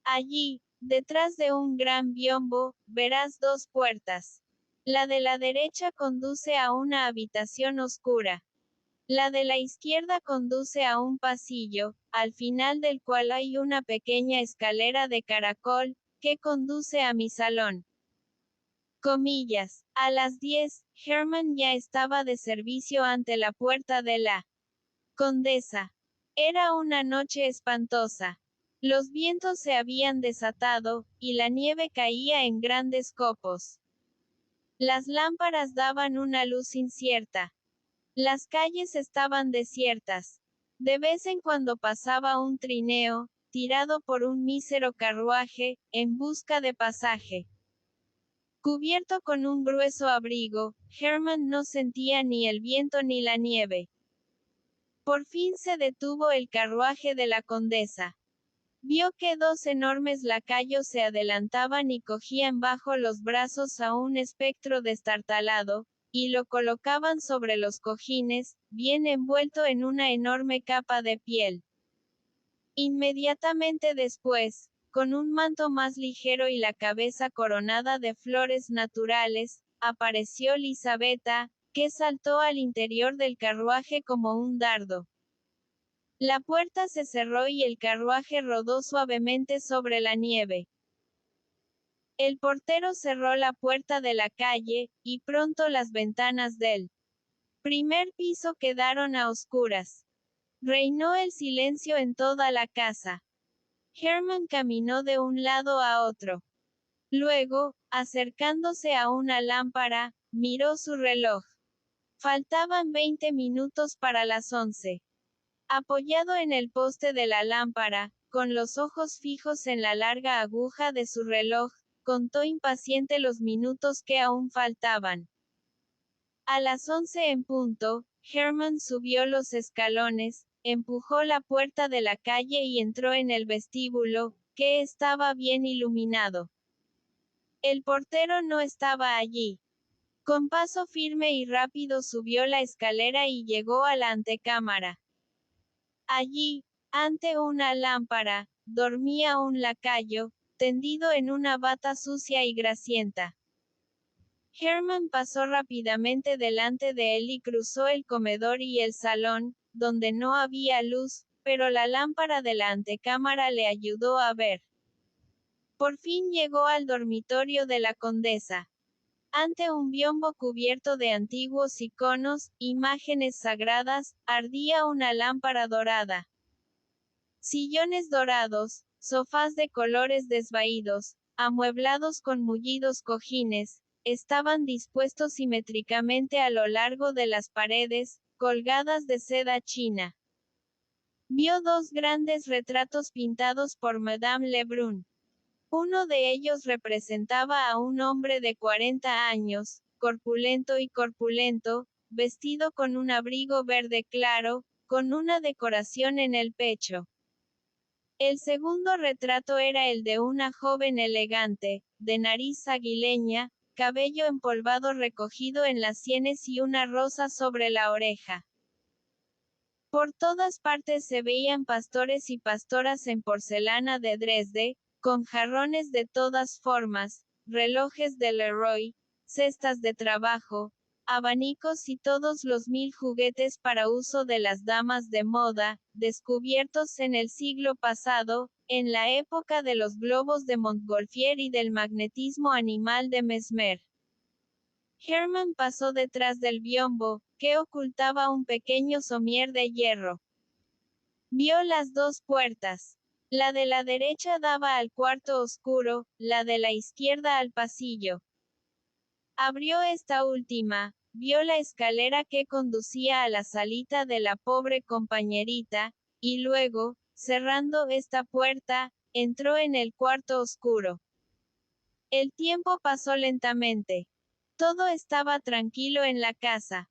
Allí, detrás de un gran biombo, verás 2 puertas. La de la derecha conduce a una habitación oscura. La de la izquierda conduce a un pasillo, al final del cual hay una pequeña escalera de caracol, que conduce a mi salón. Comillas. A las 10, Herman ya estaba de servicio ante la puerta de la condesa. Era una noche espantosa. Los vientos se habían desatado, y la nieve caía en grandes copos. Las lámparas daban una luz incierta. Las calles estaban desiertas. De vez en cuando pasaba un trineo, tirado por un mísero carruaje, en busca de pasaje. Cubierto con un grueso abrigo, Herman no sentía ni el viento ni la nieve. Por fin se detuvo el carruaje de la condesa. Vio que 2 enormes lacayos se adelantaban y cogían bajo los brazos a un espectro destartalado, y lo colocaban sobre los cojines, bien envuelto en una enorme capa de piel. Inmediatamente después, con un manto más ligero y la cabeza coronada de flores naturales, apareció Lisabeta, que saltó al interior del carruaje como un dardo. La puerta se cerró y el carruaje rodó suavemente sobre la nieve. El portero cerró la puerta de la calle, y pronto las ventanas del primer piso quedaron a oscuras. Reinó el silencio en toda la casa. Herman caminó de un lado a otro. Luego, acercándose a una lámpara, miró su reloj. Faltaban 20 minutos para las 11. Apoyado en el poste de la lámpara, con los ojos fijos en la larga aguja de su reloj, contó impaciente los minutos que aún faltaban. A las 11 en punto, Herman subió los escalones, empujó la puerta de la calle y entró en el vestíbulo, que estaba bien iluminado. El portero no estaba allí. Con paso firme y rápido subió la escalera y llegó a la antecámara. Allí, ante una lámpara, dormía un lacayo, tendido en una bata sucia y grasienta. Herman pasó rápidamente delante de él y cruzó el comedor y el salón, donde no había luz, pero la lámpara de la antecámara le ayudó a ver. Por fin llegó al dormitorio de la condesa. Ante un biombo cubierto de antiguos iconos, imágenes sagradas, ardía una lámpara dorada. Sillones dorados, sofás de colores desvaídos, amueblados con mullidos cojines, estaban dispuestos simétricamente a lo largo de las paredes, colgadas de seda china. Vio dos grandes retratos pintados por Madame Lebrun. Uno de ellos representaba a un hombre de 40 años, corpulento, vestido con un abrigo verde claro, con una decoración en el pecho. El segundo retrato era el de una joven elegante, de nariz aguileña, cabello empolvado recogido en las sienes y una rosa sobre la oreja. Por todas partes se veían pastores y pastoras en porcelana de Dresde, con jarrones de todas formas, relojes de Leroy, cestas de trabajo, abanicos y todos los 1000 juguetes para uso de las damas de moda, descubiertos en el siglo pasado, en la época de los globos de Montgolfier y del magnetismo animal de Mesmer. Herman pasó detrás del biombo, que ocultaba un pequeño somier de hierro. Vio las dos puertas. La de la derecha daba al cuarto oscuro, la de la izquierda al pasillo. Abrió esta última, vio la escalera que conducía a la salita de la pobre compañerita, y luego, cerrando esta puerta, entró en el cuarto oscuro. El tiempo pasó lentamente. Todo estaba tranquilo en la casa.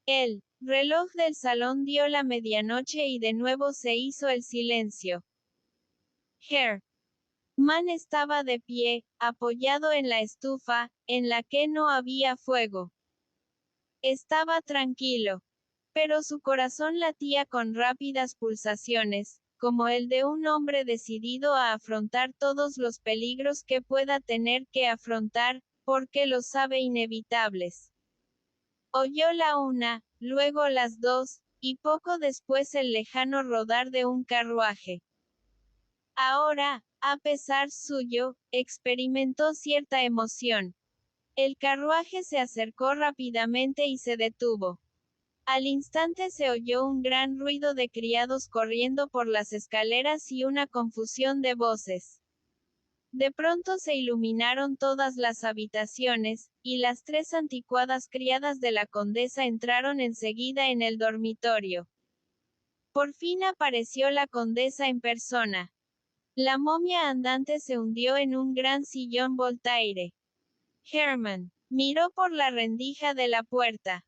El reloj del salón dio la medianoche y de nuevo se hizo el silencio. Herman estaba de pie, apoyado en la estufa, en la que no había fuego. Estaba tranquilo. Pero su corazón latía con rápidas pulsaciones, como el de un hombre decidido a afrontar todos los peligros que pueda tener que afrontar, porque los sabe inevitables. Oyó la una, luego las dos, y poco después el lejano rodar de un carruaje. Ahora, a pesar suyo, experimentó cierta emoción. El carruaje se acercó rápidamente y se detuvo. Al instante se oyó un gran ruido de criados corriendo por las escaleras y una confusión de voces. De pronto se iluminaron todas las habitaciones, y las 3 anticuadas criadas de la condesa entraron enseguida en el dormitorio. Por fin apareció la condesa en persona. La momia andante se hundió en un gran sillón Voltaire. Herman miró por la rendija de la puerta.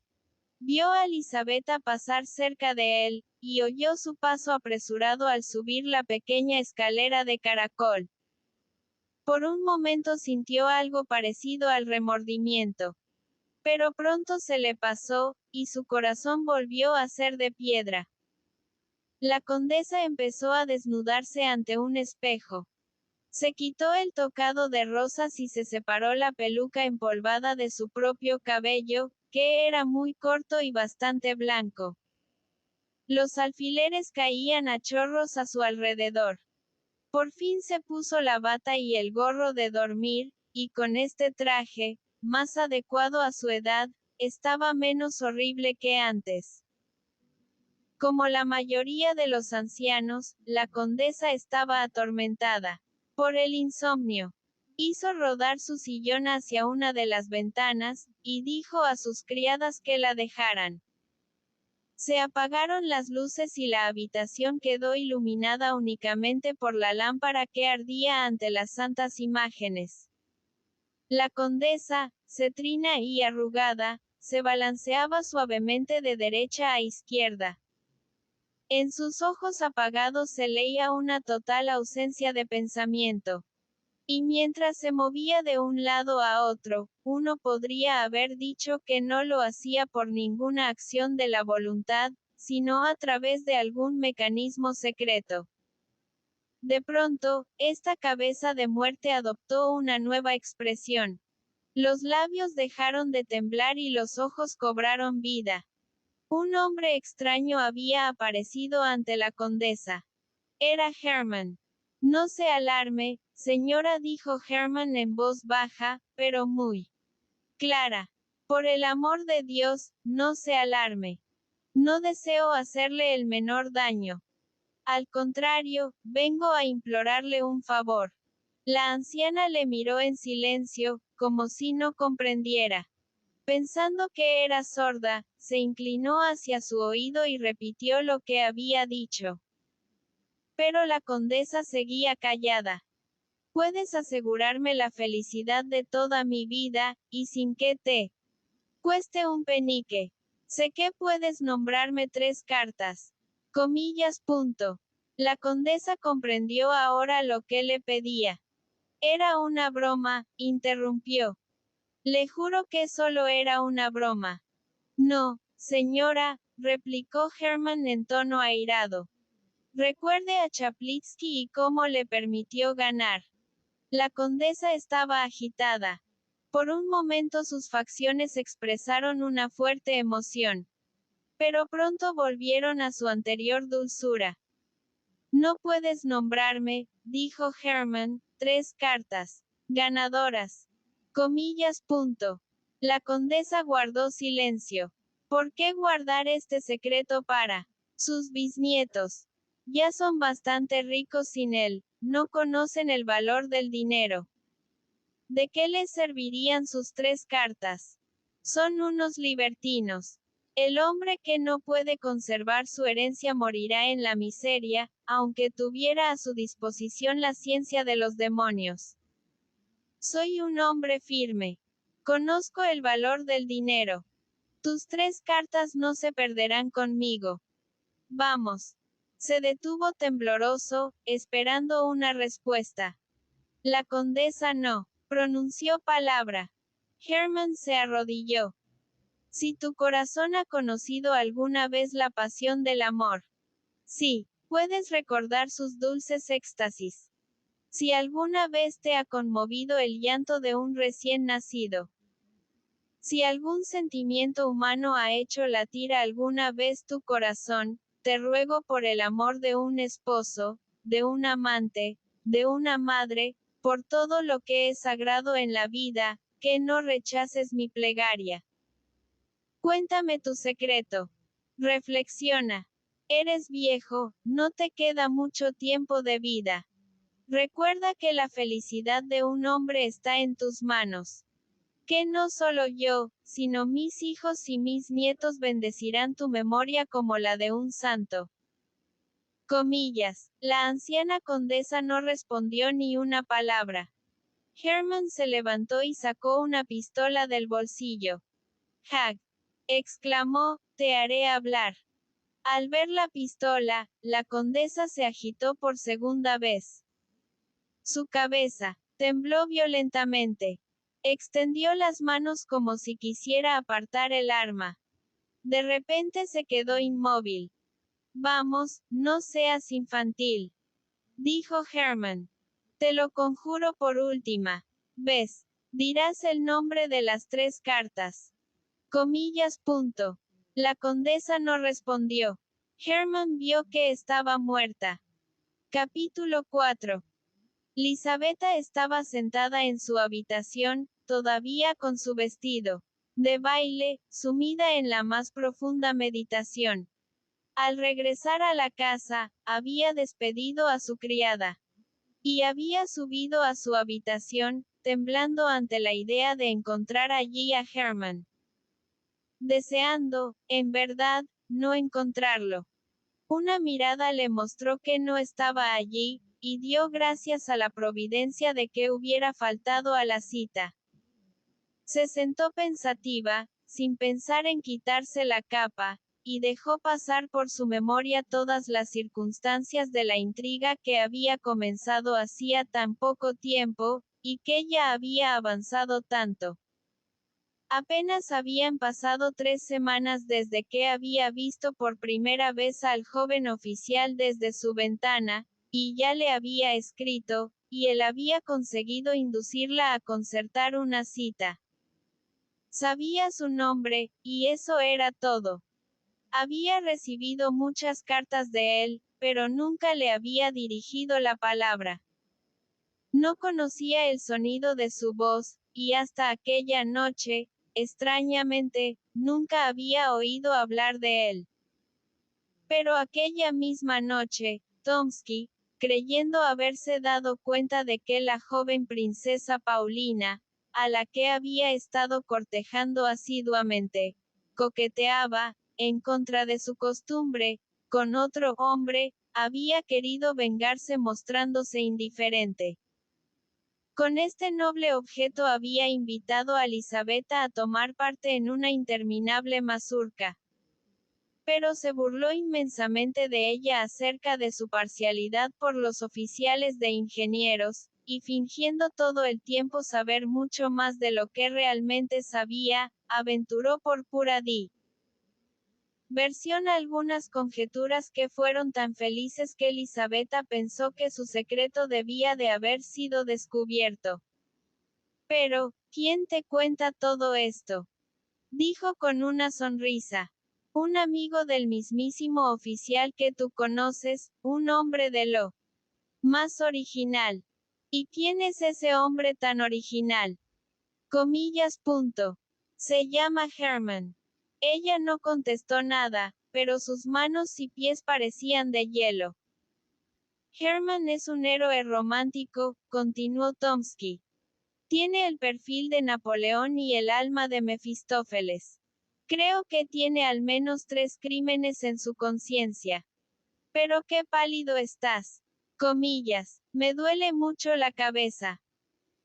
Vio a Elisabetta pasar cerca de él, y oyó su paso apresurado al subir la pequeña escalera de caracol. Por un momento sintió algo parecido al remordimiento. Pero pronto se le pasó, y su corazón volvió a ser de piedra. La condesa empezó a desnudarse ante un espejo. Se quitó el tocado de rosas y se separó la peluca empolvada de su propio cabello, que era muy corto y bastante blanco. Los alfileres caían a chorros a su alrededor. Por fin se puso la bata y el gorro de dormir, y con este traje, más adecuado a su edad, estaba menos horrible que antes. Como la mayoría de los ancianos, la condesa estaba atormentada por el insomnio. Hizo rodar su sillón hacia una de las ventanas, y dijo a sus criadas que la dejaran. Se apagaron las luces y la habitación quedó iluminada únicamente por la lámpara que ardía ante las santas imágenes. La condesa, cetrina y arrugada, se balanceaba suavemente de derecha a izquierda. En sus ojos apagados se leía una total ausencia de pensamiento. Y mientras se movía de un lado a otro, uno podría haber dicho que no lo hacía por ninguna acción de la voluntad, sino a través de algún mecanismo secreto. De pronto, esta cabeza de muerte adoptó una nueva expresión. Los labios dejaron de temblar y los ojos cobraron vida. Un hombre extraño había aparecido ante la condesa. Era Herman. No se alarme, señora, dijo Herman en voz baja, pero muy clara. Por el amor de Dios, no se alarme. No deseo hacerle el menor daño. Al contrario, vengo a implorarle un favor. La anciana le miró en silencio, como si no comprendiera. Pensando que era sorda, se inclinó hacia su oído y repitió lo que había dicho. Pero la condesa seguía callada. Puedes asegurarme la felicidad de toda mi vida, y sin que te cueste un penique. Sé que puedes nombrarme 3 cartas. Comillas. Punto. La condesa comprendió ahora lo que le pedía. Era una broma, interrumpió. Le juro que solo era una broma. No, señora, replicó Herman en tono airado. Recuerde a Chaplinsky y cómo le permitió ganar. La condesa estaba agitada. Por un momento sus facciones expresaron una fuerte emoción. Pero pronto volvieron a su anterior dulzura. No puedes nombrarme, dijo Herman, 3 cartas ganadoras. Comillas. Punto. La condesa guardó silencio. ¿Por qué guardar este secreto para sus bisnietos? Ya son bastante ricos sin él, no conocen el valor del dinero. ¿De qué les servirían sus 3 cartas? Son unos libertinos. El hombre que no puede conservar su herencia morirá en la miseria, aunque tuviera a su disposición la ciencia de los demonios. Soy un hombre firme. Conozco el valor del dinero. Tus 3 cartas no se perderán conmigo. Vamos. Se detuvo tembloroso, esperando una respuesta. La condesa no pronunció palabra. Herman se arrodilló. Si tu corazón ha conocido alguna vez la pasión del amor. Sí, puedes recordar sus dulces éxtasis. Si alguna vez te ha conmovido el llanto de un recién nacido. Si algún sentimiento humano ha hecho latir alguna vez tu corazón, te ruego por el amor de un esposo, de un amante, de una madre, por todo lo que es sagrado en la vida, que no rechaces mi plegaria. Cuéntame tu secreto. Reflexiona. Eres viejo, no te queda mucho tiempo de vida. Recuerda que la felicidad de un hombre está en tus manos. Que no solo yo, sino mis hijos y mis nietos bendecirán tu memoria como la de un santo. Comillas. La anciana condesa no respondió ni una palabra. Herman se levantó y sacó una pistola del bolsillo. Hag. Exclamó, te haré hablar. Al ver la pistola, la condesa se agitó por segunda vez. Su cabeza tembló violentamente. Extendió las manos como si quisiera apartar el arma. De repente se quedó inmóvil. Vamos, no seas infantil, dijo Herman. Te lo conjuro por última vez. Dirás el nombre de las 3 cartas. Comillas. Punto. La condesa no respondió. Herman vio que estaba muerta. Capítulo 4. Lisabetta estaba sentada en su habitación, todavía con su vestido de baile, sumida en la más profunda meditación. Al regresar a la casa, había despedido a su criada. Y había subido a su habitación, temblando ante la idea de encontrar allí a Herman. Deseando, en verdad, no encontrarlo. Una mirada le mostró que no estaba allí, y dio gracias a la providencia de que hubiera faltado a la cita. Se sentó pensativa, sin pensar en quitarse la capa, y dejó pasar por su memoria todas las circunstancias de la intriga que había comenzado hacía tan poco tiempo, y que ya había avanzado tanto. Apenas habían pasado 3 semanas desde que había visto por primera vez al joven oficial desde su ventana, y ya le había escrito, y él había conseguido inducirla a concertar una cita. Sabía su nombre, y eso era todo. Había recibido muchas cartas de él, pero nunca le había dirigido la palabra. No conocía el sonido de su voz, y hasta aquella noche, extrañamente, nunca había oído hablar de él. Pero aquella misma noche, Tomsky, creyendo haberse dado cuenta de que la joven princesa Paulina, a la que había estado cortejando asiduamente, coqueteaba, en contra de su costumbre, con otro hombre, había querido vengarse mostrándose indiferente. Con este noble objeto había invitado a Elisabetta a tomar parte en una interminable mazurca. Pero se burló inmensamente de ella acerca de su parcialidad por los oficiales de ingenieros, y fingiendo todo el tiempo saber mucho más de lo que realmente sabía, aventuró por pura versión algunas conjeturas que fueron tan felices que Elisabetta pensó que su secreto debía de haber sido descubierto. Pero, ¿quién te cuenta todo esto? Dijo con una sonrisa. Un amigo del mismísimo oficial que tú conoces, un hombre de lo más original. ¿Y quién es ese hombre tan original? Comillas. Se llama Herman. Ella no contestó nada, pero sus manos y pies parecían de hielo. Herman es un héroe romántico, continuó Tomsky. Tiene el perfil de Napoleón y el alma de Mefistófeles. Creo que tiene al menos 3 crímenes en su conciencia. Pero qué pálido estás. Comillas. Me duele mucho la cabeza.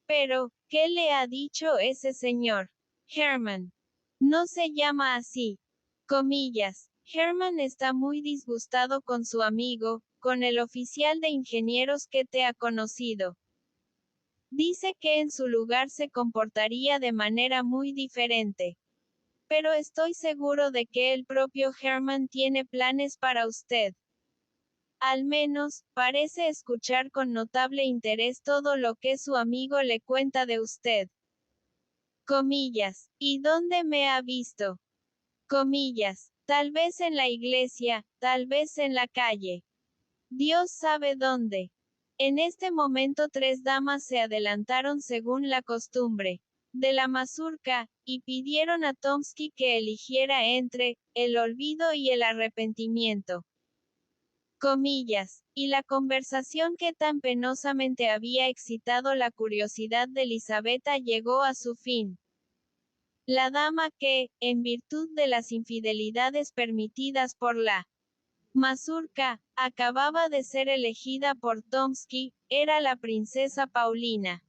Pero, ¿qué le ha dicho ese señor? Herman. No se llama así. Comillas. Herman está muy disgustado con su amigo, con el oficial de ingenieros que te ha conocido. Dice que en su lugar se comportaría de manera muy diferente. Pero estoy seguro de que el propio Herman tiene planes para usted. Al menos, parece escuchar con notable interés todo lo que su amigo le cuenta de usted. Comillas. ¿Y dónde me ha visto? Comillas. Tal vez en la iglesia, tal vez en la calle. Dios sabe dónde. En este momento 3 damas se adelantaron según la costumbre de la mazurca, y pidieron a Tomsky que eligiera entre el olvido y el arrepentimiento. Comillas, y la conversación que tan penosamente había excitado la curiosidad de Elisabetta llegó a su fin. La dama que, en virtud de las infidelidades permitidas por la mazurca, acababa de ser elegida por Tomsky, era la princesa Paulina.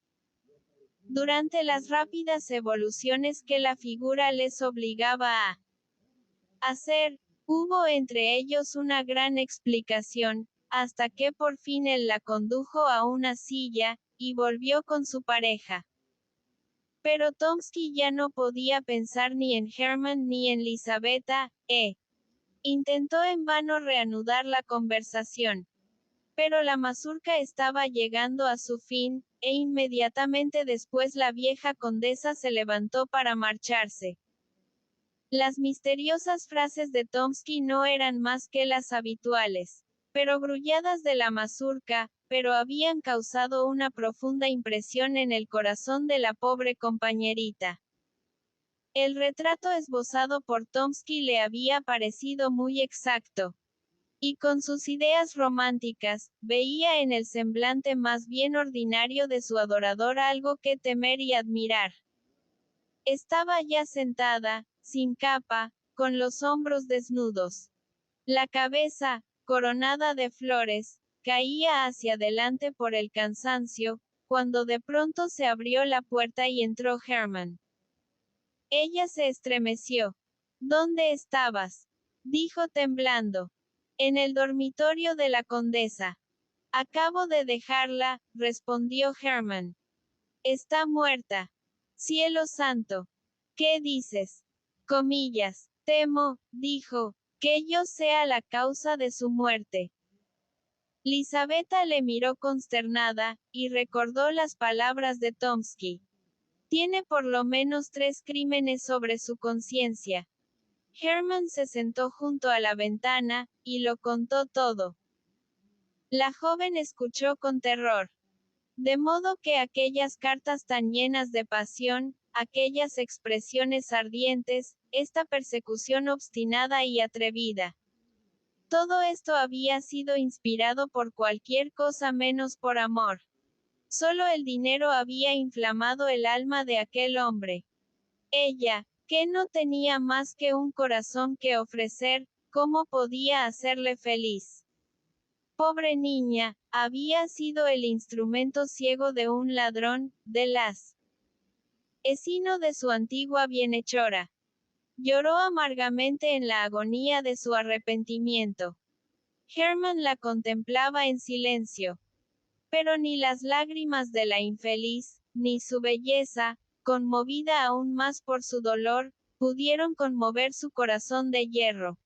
Durante las rápidas evoluciones que la figura les obligaba a hacer, hubo entre ellos una gran explicación, hasta que por fin él la condujo a una silla, y volvió con su pareja. Pero Tomsky ya no podía pensar ni en Herman ni en Elisabetta, intentó en vano reanudar la conversación. Pero la mazurca estaba llegando a su fin, e inmediatamente después la vieja condesa se levantó para marcharse. Las misteriosas frases de Tomsky no eran más que las habituales, pero grulladas de la mazurca, pero habían causado una profunda impresión en el corazón de la pobre compañerita. El retrato esbozado por Tomsky le había parecido muy exacto. Y con sus ideas románticas, veía en el semblante más bien ordinario de su adorador algo que temer y admirar. Estaba ya sentada, sin capa, con los hombros desnudos. La cabeza, coronada de flores, caía hacia adelante por el cansancio, cuando de pronto se abrió la puerta y entró Herman. Ella se estremeció. ¿Dónde estabas? dijo temblando. En el dormitorio de la condesa. Acabo de dejarla, respondió Herman. Está muerta. Cielo santo. ¿Qué dices? Comillas. Temo, dijo, que yo sea la causa de su muerte. Lisabeta le miró consternada, y recordó las palabras de Tomsky. Tiene por lo menos 3 crímenes sobre su conciencia. Herman se sentó junto a la ventana, y lo contó todo. La joven escuchó con terror. De modo que aquellas cartas tan llenas de pasión, aquellas expresiones ardientes, esta persecución obstinada y atrevida. Todo esto había sido inspirado por cualquier cosa menos por amor. Solo el dinero había inflamado el alma de aquel hombre. Ella, que no tenía más que un corazón que ofrecer, ¿cómo podía hacerle feliz? Pobre niña, había sido el instrumento ciego de un ladrón, de las asesino de su antigua bienhechora. Lloró amargamente en la agonía de su arrepentimiento. Herman la contemplaba en silencio. Pero ni las lágrimas de la infeliz, ni su belleza, conmovida aún más por su dolor, pudieron conmover su corazón de hierro.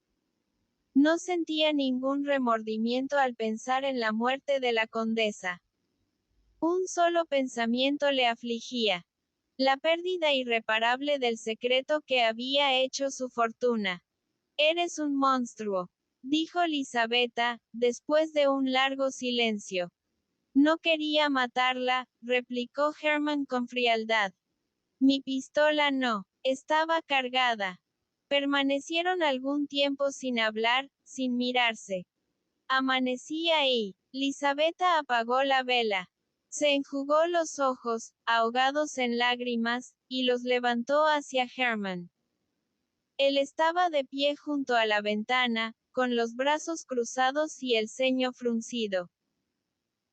No sentía ningún remordimiento al pensar en la muerte de la condesa. Un solo pensamiento le afligía. La pérdida irreparable del secreto que había hecho su fortuna. Eres un monstruo, dijo Lisabeta, después de un largo silencio. No quería matarla, replicó Herman con frialdad. Mi pistola no, estaba cargada. Permanecieron algún tiempo sin hablar, sin mirarse. Amanecía y Lisabeta apagó la vela. Se enjugó los ojos, ahogados en lágrimas, y los levantó hacia Herman. Él estaba de pie junto a la ventana, con los brazos cruzados y el ceño fruncido.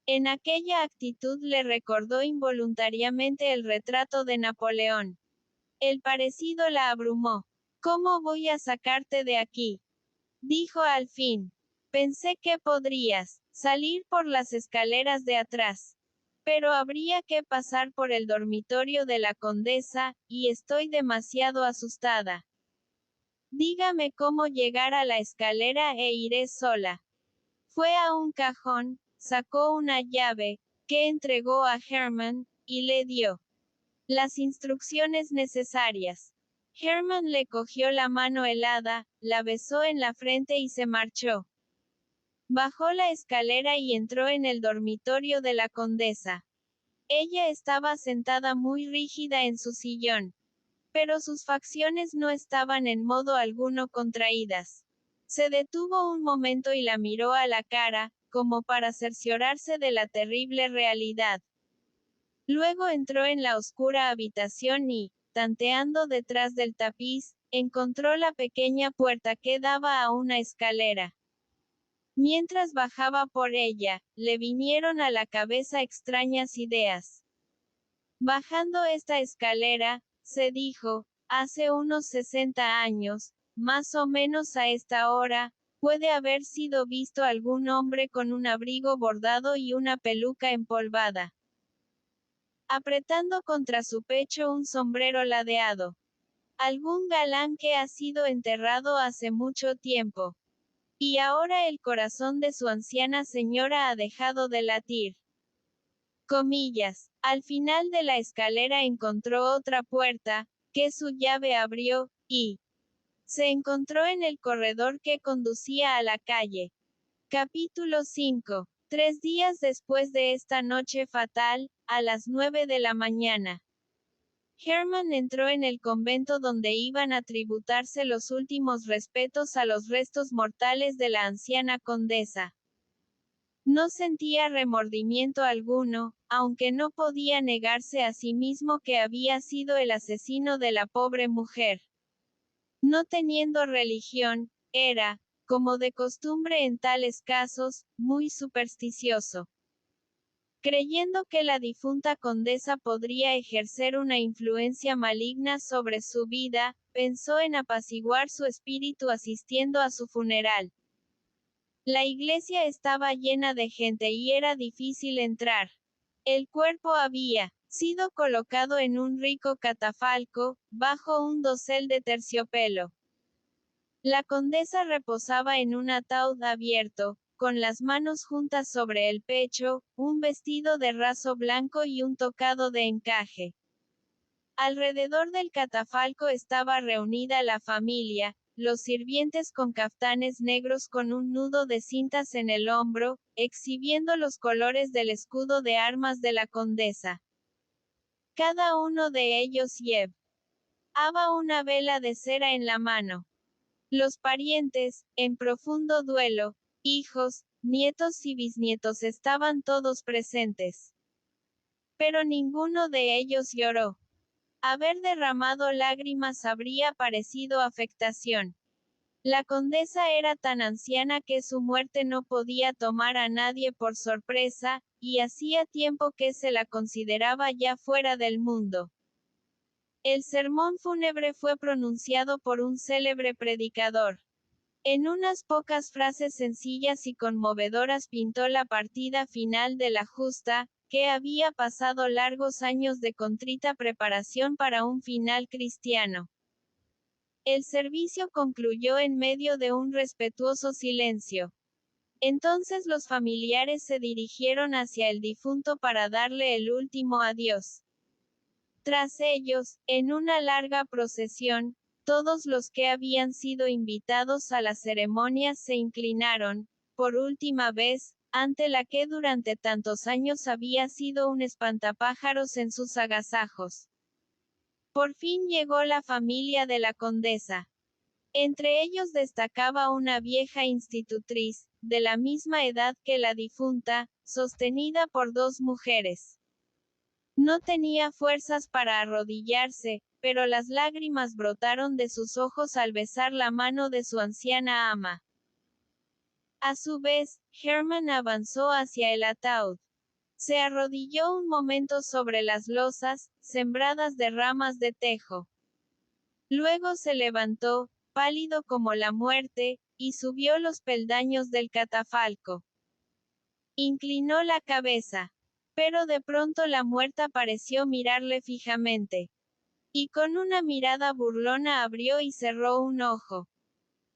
En aquella actitud le recordó involuntariamente el retrato de Napoleón. El parecido la abrumó. ¿Cómo voy a sacarte de aquí? Dijo al fin. Pensé que podrías salir por las escaleras de atrás. Pero habría que pasar por el dormitorio de la condesa, y estoy demasiado asustada. Dígame cómo llegar a la escalera e iré sola. Fue a un cajón, sacó una llave, que entregó a Herman, y le dio las instrucciones necesarias. Herman le cogió la mano helada, la besó en la frente y se marchó. Bajó la escalera y entró en el dormitorio de la condesa. Ella estaba sentada muy rígida en su sillón. Pero sus facciones no estaban en modo alguno contraídas. Se detuvo un momento y la miró a la cara, como para cerciorarse de la terrible realidad. Luego entró en la oscura habitación y, tanteando detrás del tapiz, encontró la pequeña puerta que daba a una escalera. Mientras bajaba por ella, le vinieron a la cabeza extrañas ideas. Bajando esta escalera, se dijo, hace unos 60 años, más o menos a esta hora, puede haber sido visto algún hombre con un abrigo bordado y una peluca empolvada, apretando contra su pecho un sombrero ladeado. Algún galán que ha sido enterrado hace mucho tiempo. Y ahora el corazón de su anciana señora ha dejado de latir. Comillas. Al final de la escalera encontró otra puerta, que su llave abrió, y se encontró en el corredor que conducía a la calle. Capítulo 5. 3 días después de esta noche fatal, a las 9 de la mañana. Herman entró en el convento donde iban a tributarse los últimos respetos a los restos mortales de la anciana condesa. No sentía remordimiento alguno, aunque no podía negarse a sí mismo que había sido el asesino de la pobre mujer. No teniendo religión, era, como de costumbre en tales casos, muy supersticioso. Creyendo que la difunta condesa podría ejercer una influencia maligna sobre su vida, pensó en apaciguar su espíritu asistiendo a su funeral. La iglesia estaba llena de gente y era difícil entrar. El cuerpo había sido colocado en un rico catafalco, bajo un dosel de terciopelo. La condesa reposaba en un ataúd abierto, con las manos juntas sobre el pecho, un vestido de raso blanco y un tocado de encaje. Alrededor del catafalco estaba reunida la familia, los sirvientes con caftanes negros con un nudo de cintas en el hombro, exhibiendo los colores del escudo de armas de la condesa. Cada uno de ellos llevaba una vela de cera en la mano. Los parientes, en profundo duelo, hijos, nietos y bisnietos estaban todos presentes. Pero ninguno de ellos lloró. Haber derramado lágrimas habría parecido afectación. La condesa era tan anciana que su muerte no podía tomar a nadie por sorpresa, y hacía tiempo que se la consideraba ya fuera del mundo. El sermón fúnebre fue pronunciado por un célebre predicador. En unas pocas frases sencillas y conmovedoras pintó la partida final de la justa, que había pasado largos años de contrita preparación para un final cristiano. El servicio concluyó en medio de un respetuoso silencio. Entonces los familiares se dirigieron hacia el difunto para darle el último adiós. Tras ellos, en una larga procesión, todos los que habían sido invitados a la ceremonia se inclinaron, por última vez, ante la que durante tantos años había sido un espantapájaros en sus agasajos. Por fin llegó la familia de la condesa. Entre ellos destacaba una vieja institutriz, de la misma edad que la difunta, sostenida por dos mujeres. No tenía fuerzas para arrodillarse, pero las lágrimas brotaron de sus ojos al besar la mano de su anciana ama. A su vez, Hermann avanzó hacia el ataúd. Se arrodilló un momento sobre las losas, sembradas de ramas de tejo. Luego se levantó, pálido como la muerte, y subió los peldaños del catafalco. Inclinó la cabeza. Pero de pronto la muerta pareció mirarle fijamente. Y con una mirada burlona abrió y cerró un ojo.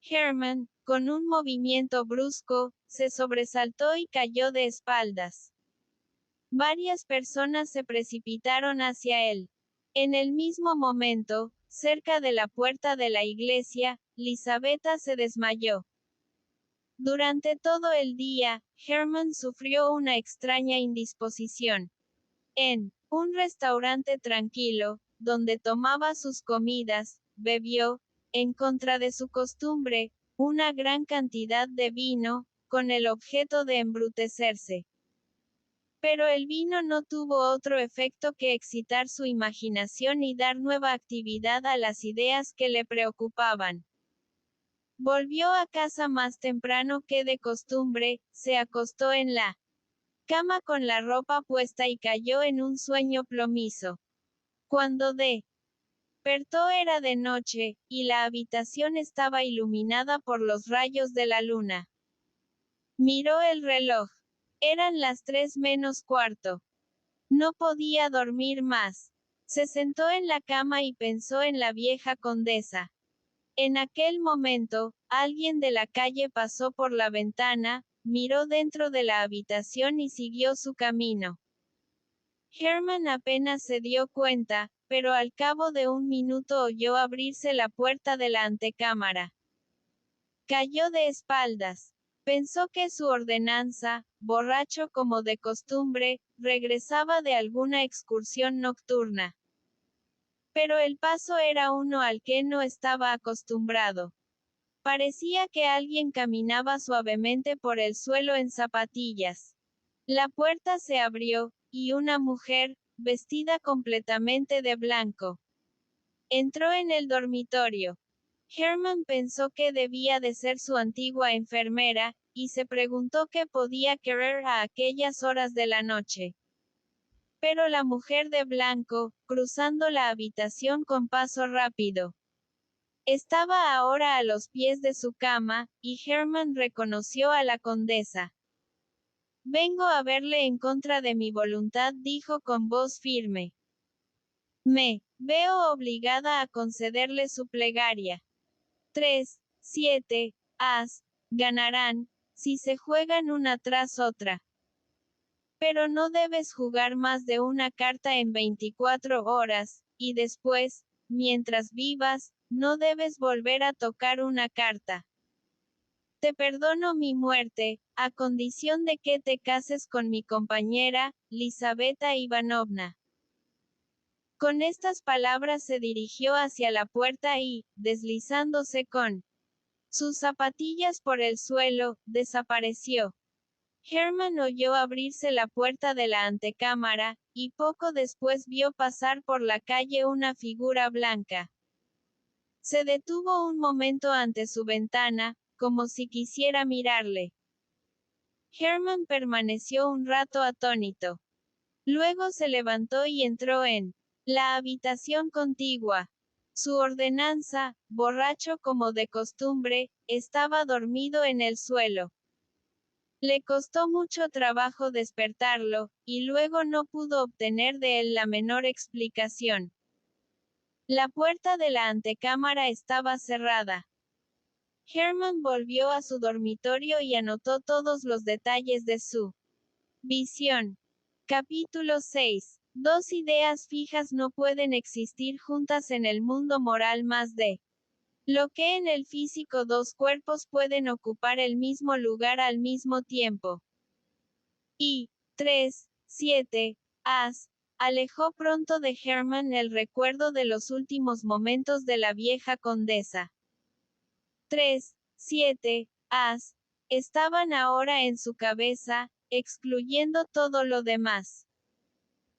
Hermann, con un movimiento brusco, se sobresaltó y cayó de espaldas. Varias personas se precipitaron hacia él. En el mismo momento, cerca de la puerta de la iglesia, Lisabeta se desmayó. Durante todo el día, Hermann sufrió una extraña indisposición. En un restaurante tranquilo, donde tomaba sus comidas, bebió, en contra de su costumbre, una gran cantidad de vino, con el objeto de embrutecerse. Pero el vino no tuvo otro efecto que excitar su imaginación y dar nueva actividad a las ideas que le preocupaban. Volvió a casa más temprano que de costumbre, se acostó en la cama con la ropa puesta y cayó en un sueño plomizo. Cuando despertó era de noche, y la habitación estaba iluminada por los rayos de la luna. Miró el reloj. Eran las 3 menos cuarto. No podía dormir más. Se sentó en la cama y pensó en la vieja condesa. En aquel momento, alguien de la calle pasó por la ventana, miró dentro de la habitación y siguió su camino. Hermann apenas se dio cuenta, pero al cabo de un minuto oyó abrirse la puerta de la antecámara. Cayó de espaldas. Pensó que su ordenanza, borracho como de costumbre, regresaba de alguna excursión nocturna. Pero el paso era uno al que no estaba acostumbrado. Parecía que alguien caminaba suavemente por el suelo en zapatillas. La puerta se abrió, y una mujer, vestida completamente de blanco, entró en el dormitorio. Hermann pensó que debía de ser su antigua enfermera, y se preguntó qué podía querer a aquellas horas de la noche. Pero la mujer de blanco, cruzando la habitación con paso rápido, estaba ahora a los pies de su cama, y Hermann reconoció a la condesa. Vengo a verle en contra de mi voluntad, dijo con voz firme. Me veo obligada a concederle su plegaria. 3, 7, as, ganarán, si se juegan una tras otra. Pero no debes jugar más de una carta en 24 horas, y después, mientras vivas, no debes volver a tocar una carta. Te perdono mi muerte, a condición de que te cases con mi compañera, Lizaveta Ivanovna. Con estas palabras se dirigió hacia la puerta y, deslizándose con sus zapatillas por el suelo, desapareció. Hermann oyó abrirse la puerta de la antecámara, y poco después vio pasar por la calle una figura blanca. Se detuvo un momento ante su ventana, como si quisiera mirarle. Hermann permaneció un rato atónito. Luego se levantó y entró en la habitación contigua. Su ordenanza, borracho como de costumbre, estaba dormido en el suelo. Le costó mucho trabajo despertarlo, y luego no pudo obtener de él la menor explicación. La puerta de la antecámara estaba cerrada. Hermann volvió a su dormitorio y anotó todos los detalles de su visión. Capítulo 6. Dos ideas fijas no pueden existir juntas en el mundo moral más de lo que en el físico dos cuerpos pueden ocupar el mismo lugar al mismo tiempo. Y 3, 7, as, alejó pronto de Hermann el recuerdo de los últimos momentos de la vieja condesa. 3, 7, as, estaban ahora en su cabeza, excluyendo todo lo demás.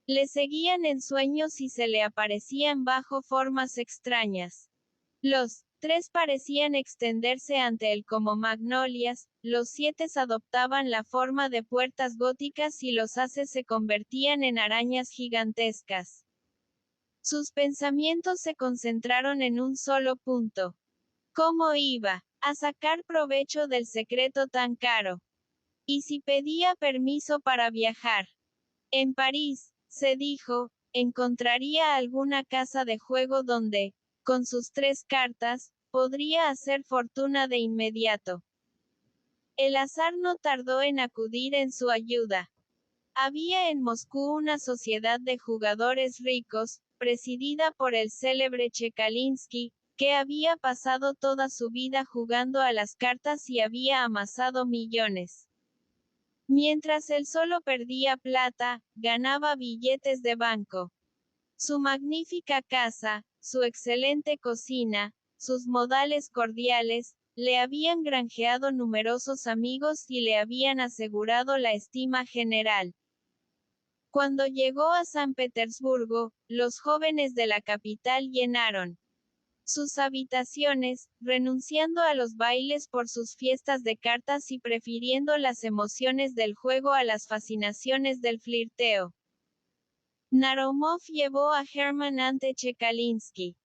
Le seguían en sueños y se le aparecían bajo formas extrañas. Los 3 parecían extenderse ante él como magnolias, los 7 adoptaban la forma de puertas góticas y los haces se convertían en arañas gigantescas. Sus pensamientos se concentraron en un solo punto. ¿Cómo iba a sacar provecho del secreto tan caro? ¿Y si pedía permiso para viajar? En París, se dijo, encontraría alguna casa de juego donde, con sus 3 cartas, podría hacer fortuna de inmediato. El azar no tardó en acudir en su ayuda. Había en Moscú una sociedad de jugadores ricos, presidida por el célebre Chekalinsky, que había pasado toda su vida jugando a las cartas y había amasado millones. Mientras él solo perdía plata, ganaba billetes de banco. Su magnífica casa, su excelente cocina, sus modales cordiales, le habían granjeado numerosos amigos y le habían asegurado la estima general. Cuando llegó a San Petersburgo, los jóvenes de la capital llenaron sus habitaciones, renunciando a los bailes por sus fiestas de cartas y prefiriendo las emociones del juego a las fascinaciones del flirteo. Narumov llevó a Hermann ante Chekalinsky.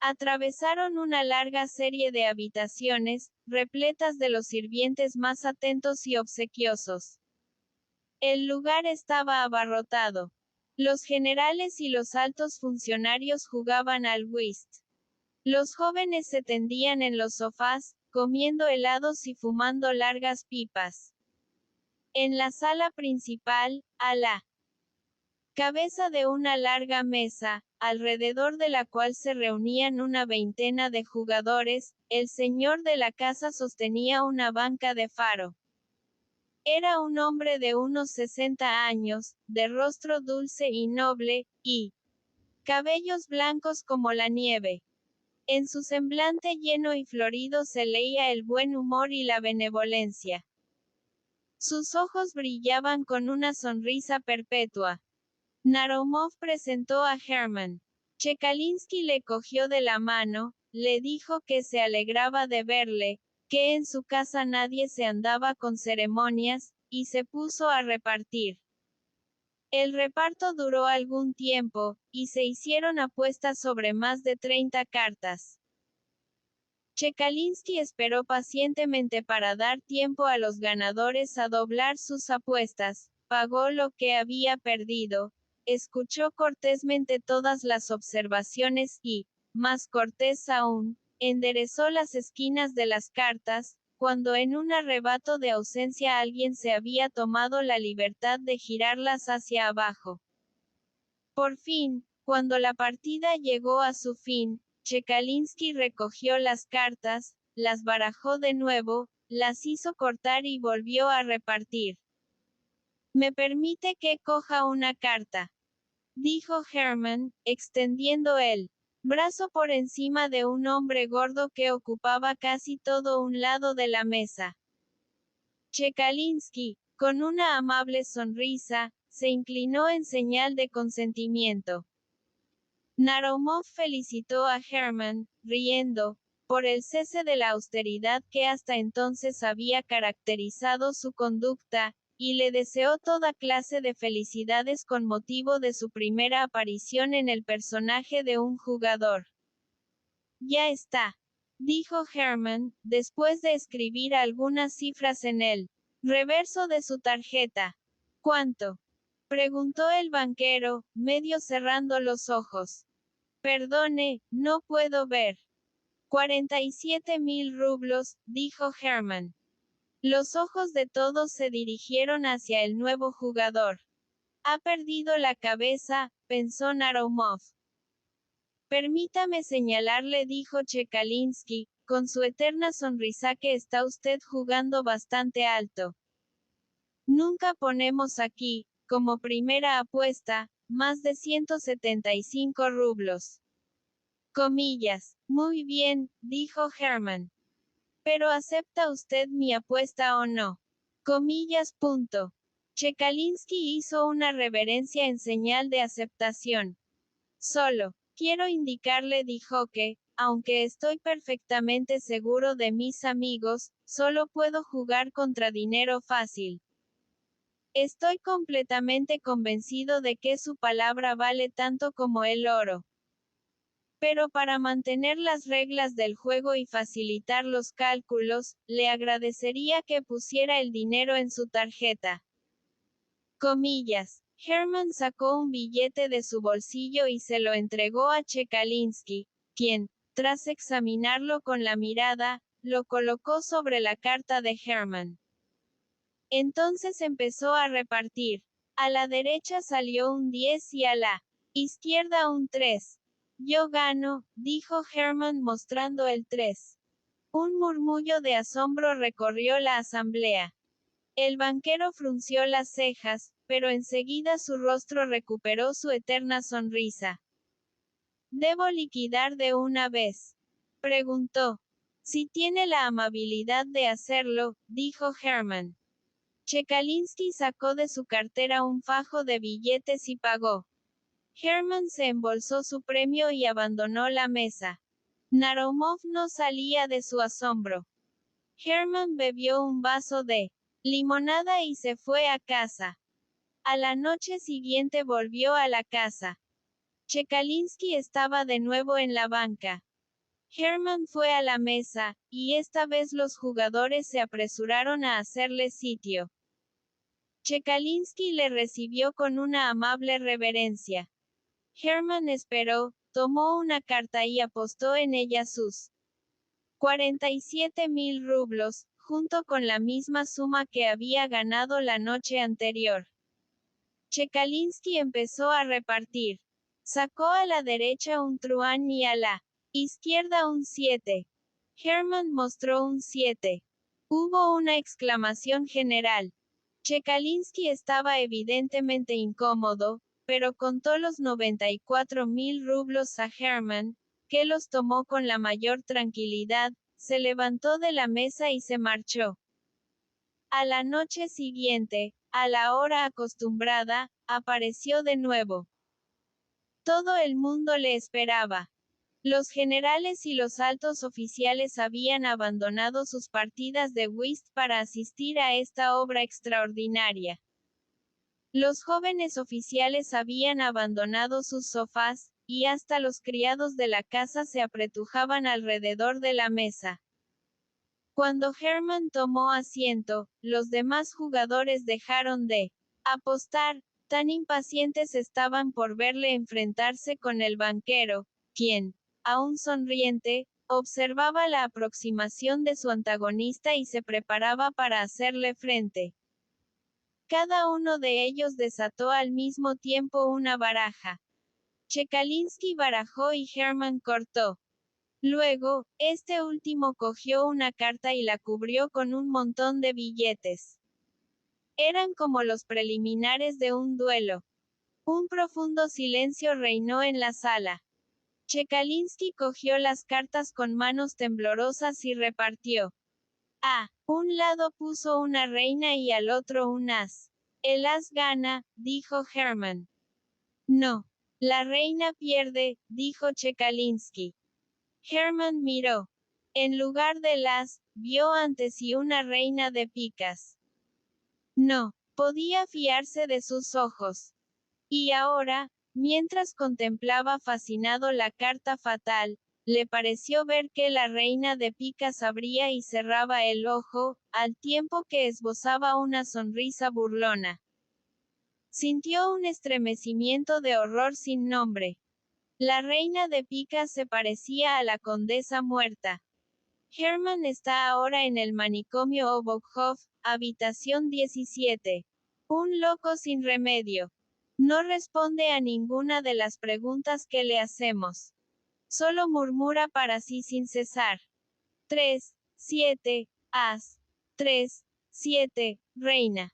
Atravesaron una larga serie de habitaciones, repletas de los sirvientes más atentos y obsequiosos. El lugar estaba abarrotado. Los generales y los altos funcionarios jugaban al whist. Los jóvenes se tendían en los sofás, comiendo helados y fumando largas pipas. En la sala principal, a la cabeza de una larga mesa, alrededor de la cual se reunían una veintena de jugadores, el señor de la casa sostenía una banca de faro. Era un hombre de unos 60 años, de rostro dulce y noble, y cabellos blancos como la nieve. En su semblante lleno y florido se leía el buen humor y la benevolencia. Sus ojos brillaban con una sonrisa perpetua. Narumov presentó a Hermann. Chekalinsky le cogió de la mano, le dijo que se alegraba de verle, que en su casa nadie se andaba con ceremonias, y se puso a repartir El reparto duró algún tiempo, y se hicieron apuestas sobre más de 30 cartas. Chekalinsky esperó pacientemente para dar tiempo a los ganadores a doblar sus apuestas, pagó lo que había perdido, escuchó cortésmente todas las observaciones y, más cortés aún, enderezó las esquinas de las cartas, cuando en un arrebato de ausencia alguien se había tomado la libertad de girarlas hacia abajo. Por fin, cuando la partida llegó a su fin, Chekalinsky recogió las cartas, las barajó de nuevo, las hizo cortar y volvió a repartir. «¿Me permite que coja una carta?», dijo Hermann, extendiendo el brazo por encima de un hombre gordo que ocupaba casi todo un lado de la mesa. Chekalinsky, con una amable sonrisa, se inclinó en señal de consentimiento. Narumov felicitó a Hermann, riendo, por el cese de la austeridad que hasta entonces había caracterizado su conducta, y le deseó toda clase de felicidades con motivo de su primera aparición en el personaje de un jugador. «Ya está», dijo Hermann, después de escribir algunas cifras en el reverso de su tarjeta. «¿Cuánto?», preguntó el banquero, medio cerrando los ojos. «Perdone, no puedo ver». 47.000 rublos, dijo Hermann. Los ojos de todos se dirigieron hacia el nuevo jugador. «Ha perdido la cabeza», pensó Narumov. «Permítame señalarle», dijo Chekalinsky, con su eterna sonrisa, «que está usted jugando bastante alto. Nunca ponemos aquí, como primera apuesta, más de 175 rublos. Comillas. Muy bien», dijo Hermann. «¿Pero acepta usted mi apuesta o no? Comillas. Punto». Chekalinsky hizo una reverencia en señal de aceptación. «Solo quiero indicarle», dijo, «que, aunque estoy perfectamente seguro de mis amigos, solo puedo jugar contra dinero fácil. Estoy completamente convencido de que su palabra vale tanto como el oro. Pero para mantener las reglas del juego y facilitar los cálculos, le agradecería que pusiera el dinero en su tarjeta». Comillas. Hermann sacó un billete de su bolsillo y se lo entregó a Chekalinsky, quien, tras examinarlo con la mirada, lo colocó sobre la carta de Hermann. Entonces empezó a repartir. A la derecha salió un 10 y a la izquierda un 3. «Yo gano», dijo Hermann mostrando el 3. Un murmullo de asombro recorrió la asamblea. El banquero frunció las cejas, pero enseguida su rostro recuperó su eterna sonrisa. «¿Debo liquidar de una vez?», preguntó. «Si tiene la amabilidad de hacerlo», dijo Hermann. Chekalinsky sacó de su cartera un fajo de billetes y pagó. Hermann se embolsó su premio y abandonó la mesa. Narumov no salía de su asombro. Hermann bebió un vaso de limonada y se fue a casa. A la noche siguiente volvió a la casa. Chekalinsky estaba de nuevo en la banca. Hermann fue a la mesa, y esta vez los jugadores se apresuraron a hacerle sitio. Chekalinsky le recibió con una amable reverencia. Hermann esperó, tomó una carta y apostó en ella sus 47.000 rublos, junto con la misma suma que había ganado la noche anterior. Chekalinsky empezó a repartir. Sacó a la derecha un truán y a la izquierda un 7. Hermann mostró un 7. Hubo una exclamación general. Chekalinsky estaba evidentemente incómodo, pero contó los 94.000 rublos a Hermann, que los tomó con la mayor tranquilidad, se levantó de la mesa y se marchó. A la noche siguiente, a la hora acostumbrada, apareció de nuevo. Todo el mundo le esperaba. Los generales y los altos oficiales habían abandonado sus partidas de whist para asistir a esta obra extraordinaria. Los jóvenes oficiales habían abandonado sus sofás, y hasta los criados de la casa se apretujaban alrededor de la mesa. Cuando Herman tomó asiento, los demás jugadores dejaron de apostar, tan impacientes estaban por verle enfrentarse con el banquero, quien, aún sonriente, observaba la aproximación de su antagonista y se preparaba para hacerle frente. Cada uno de ellos desató al mismo tiempo una baraja. Chekalinsky barajó y Herman cortó. Luego, este último cogió una carta y la cubrió con un montón de billetes. Eran como los preliminares de un duelo. Un profundo silencio reinó en la sala. Chekalinsky cogió las cartas con manos temblorosas y repartió. A un lado puso una reina y al otro un as. El as gana, dijo Herman. No. La reina pierde, dijo Chekalinsky. Herman miró. En lugar del as, vio ante sí una reina de picas. No podía fiarse de sus ojos. Y ahora, mientras contemplaba fascinado la carta fatal, le pareció ver que la reina de picas abría y cerraba el ojo, al tiempo que esbozaba una sonrisa burlona. Sintió un estremecimiento de horror sin nombre. La reina de picas se parecía a la condesa muerta. Herman está ahora en el manicomio Obockhof, habitación 17. Un loco sin remedio. No responde a ninguna de las preguntas que le hacemos. Solo murmura para sí sin cesar. 3, 7, as. 3, 7, reina.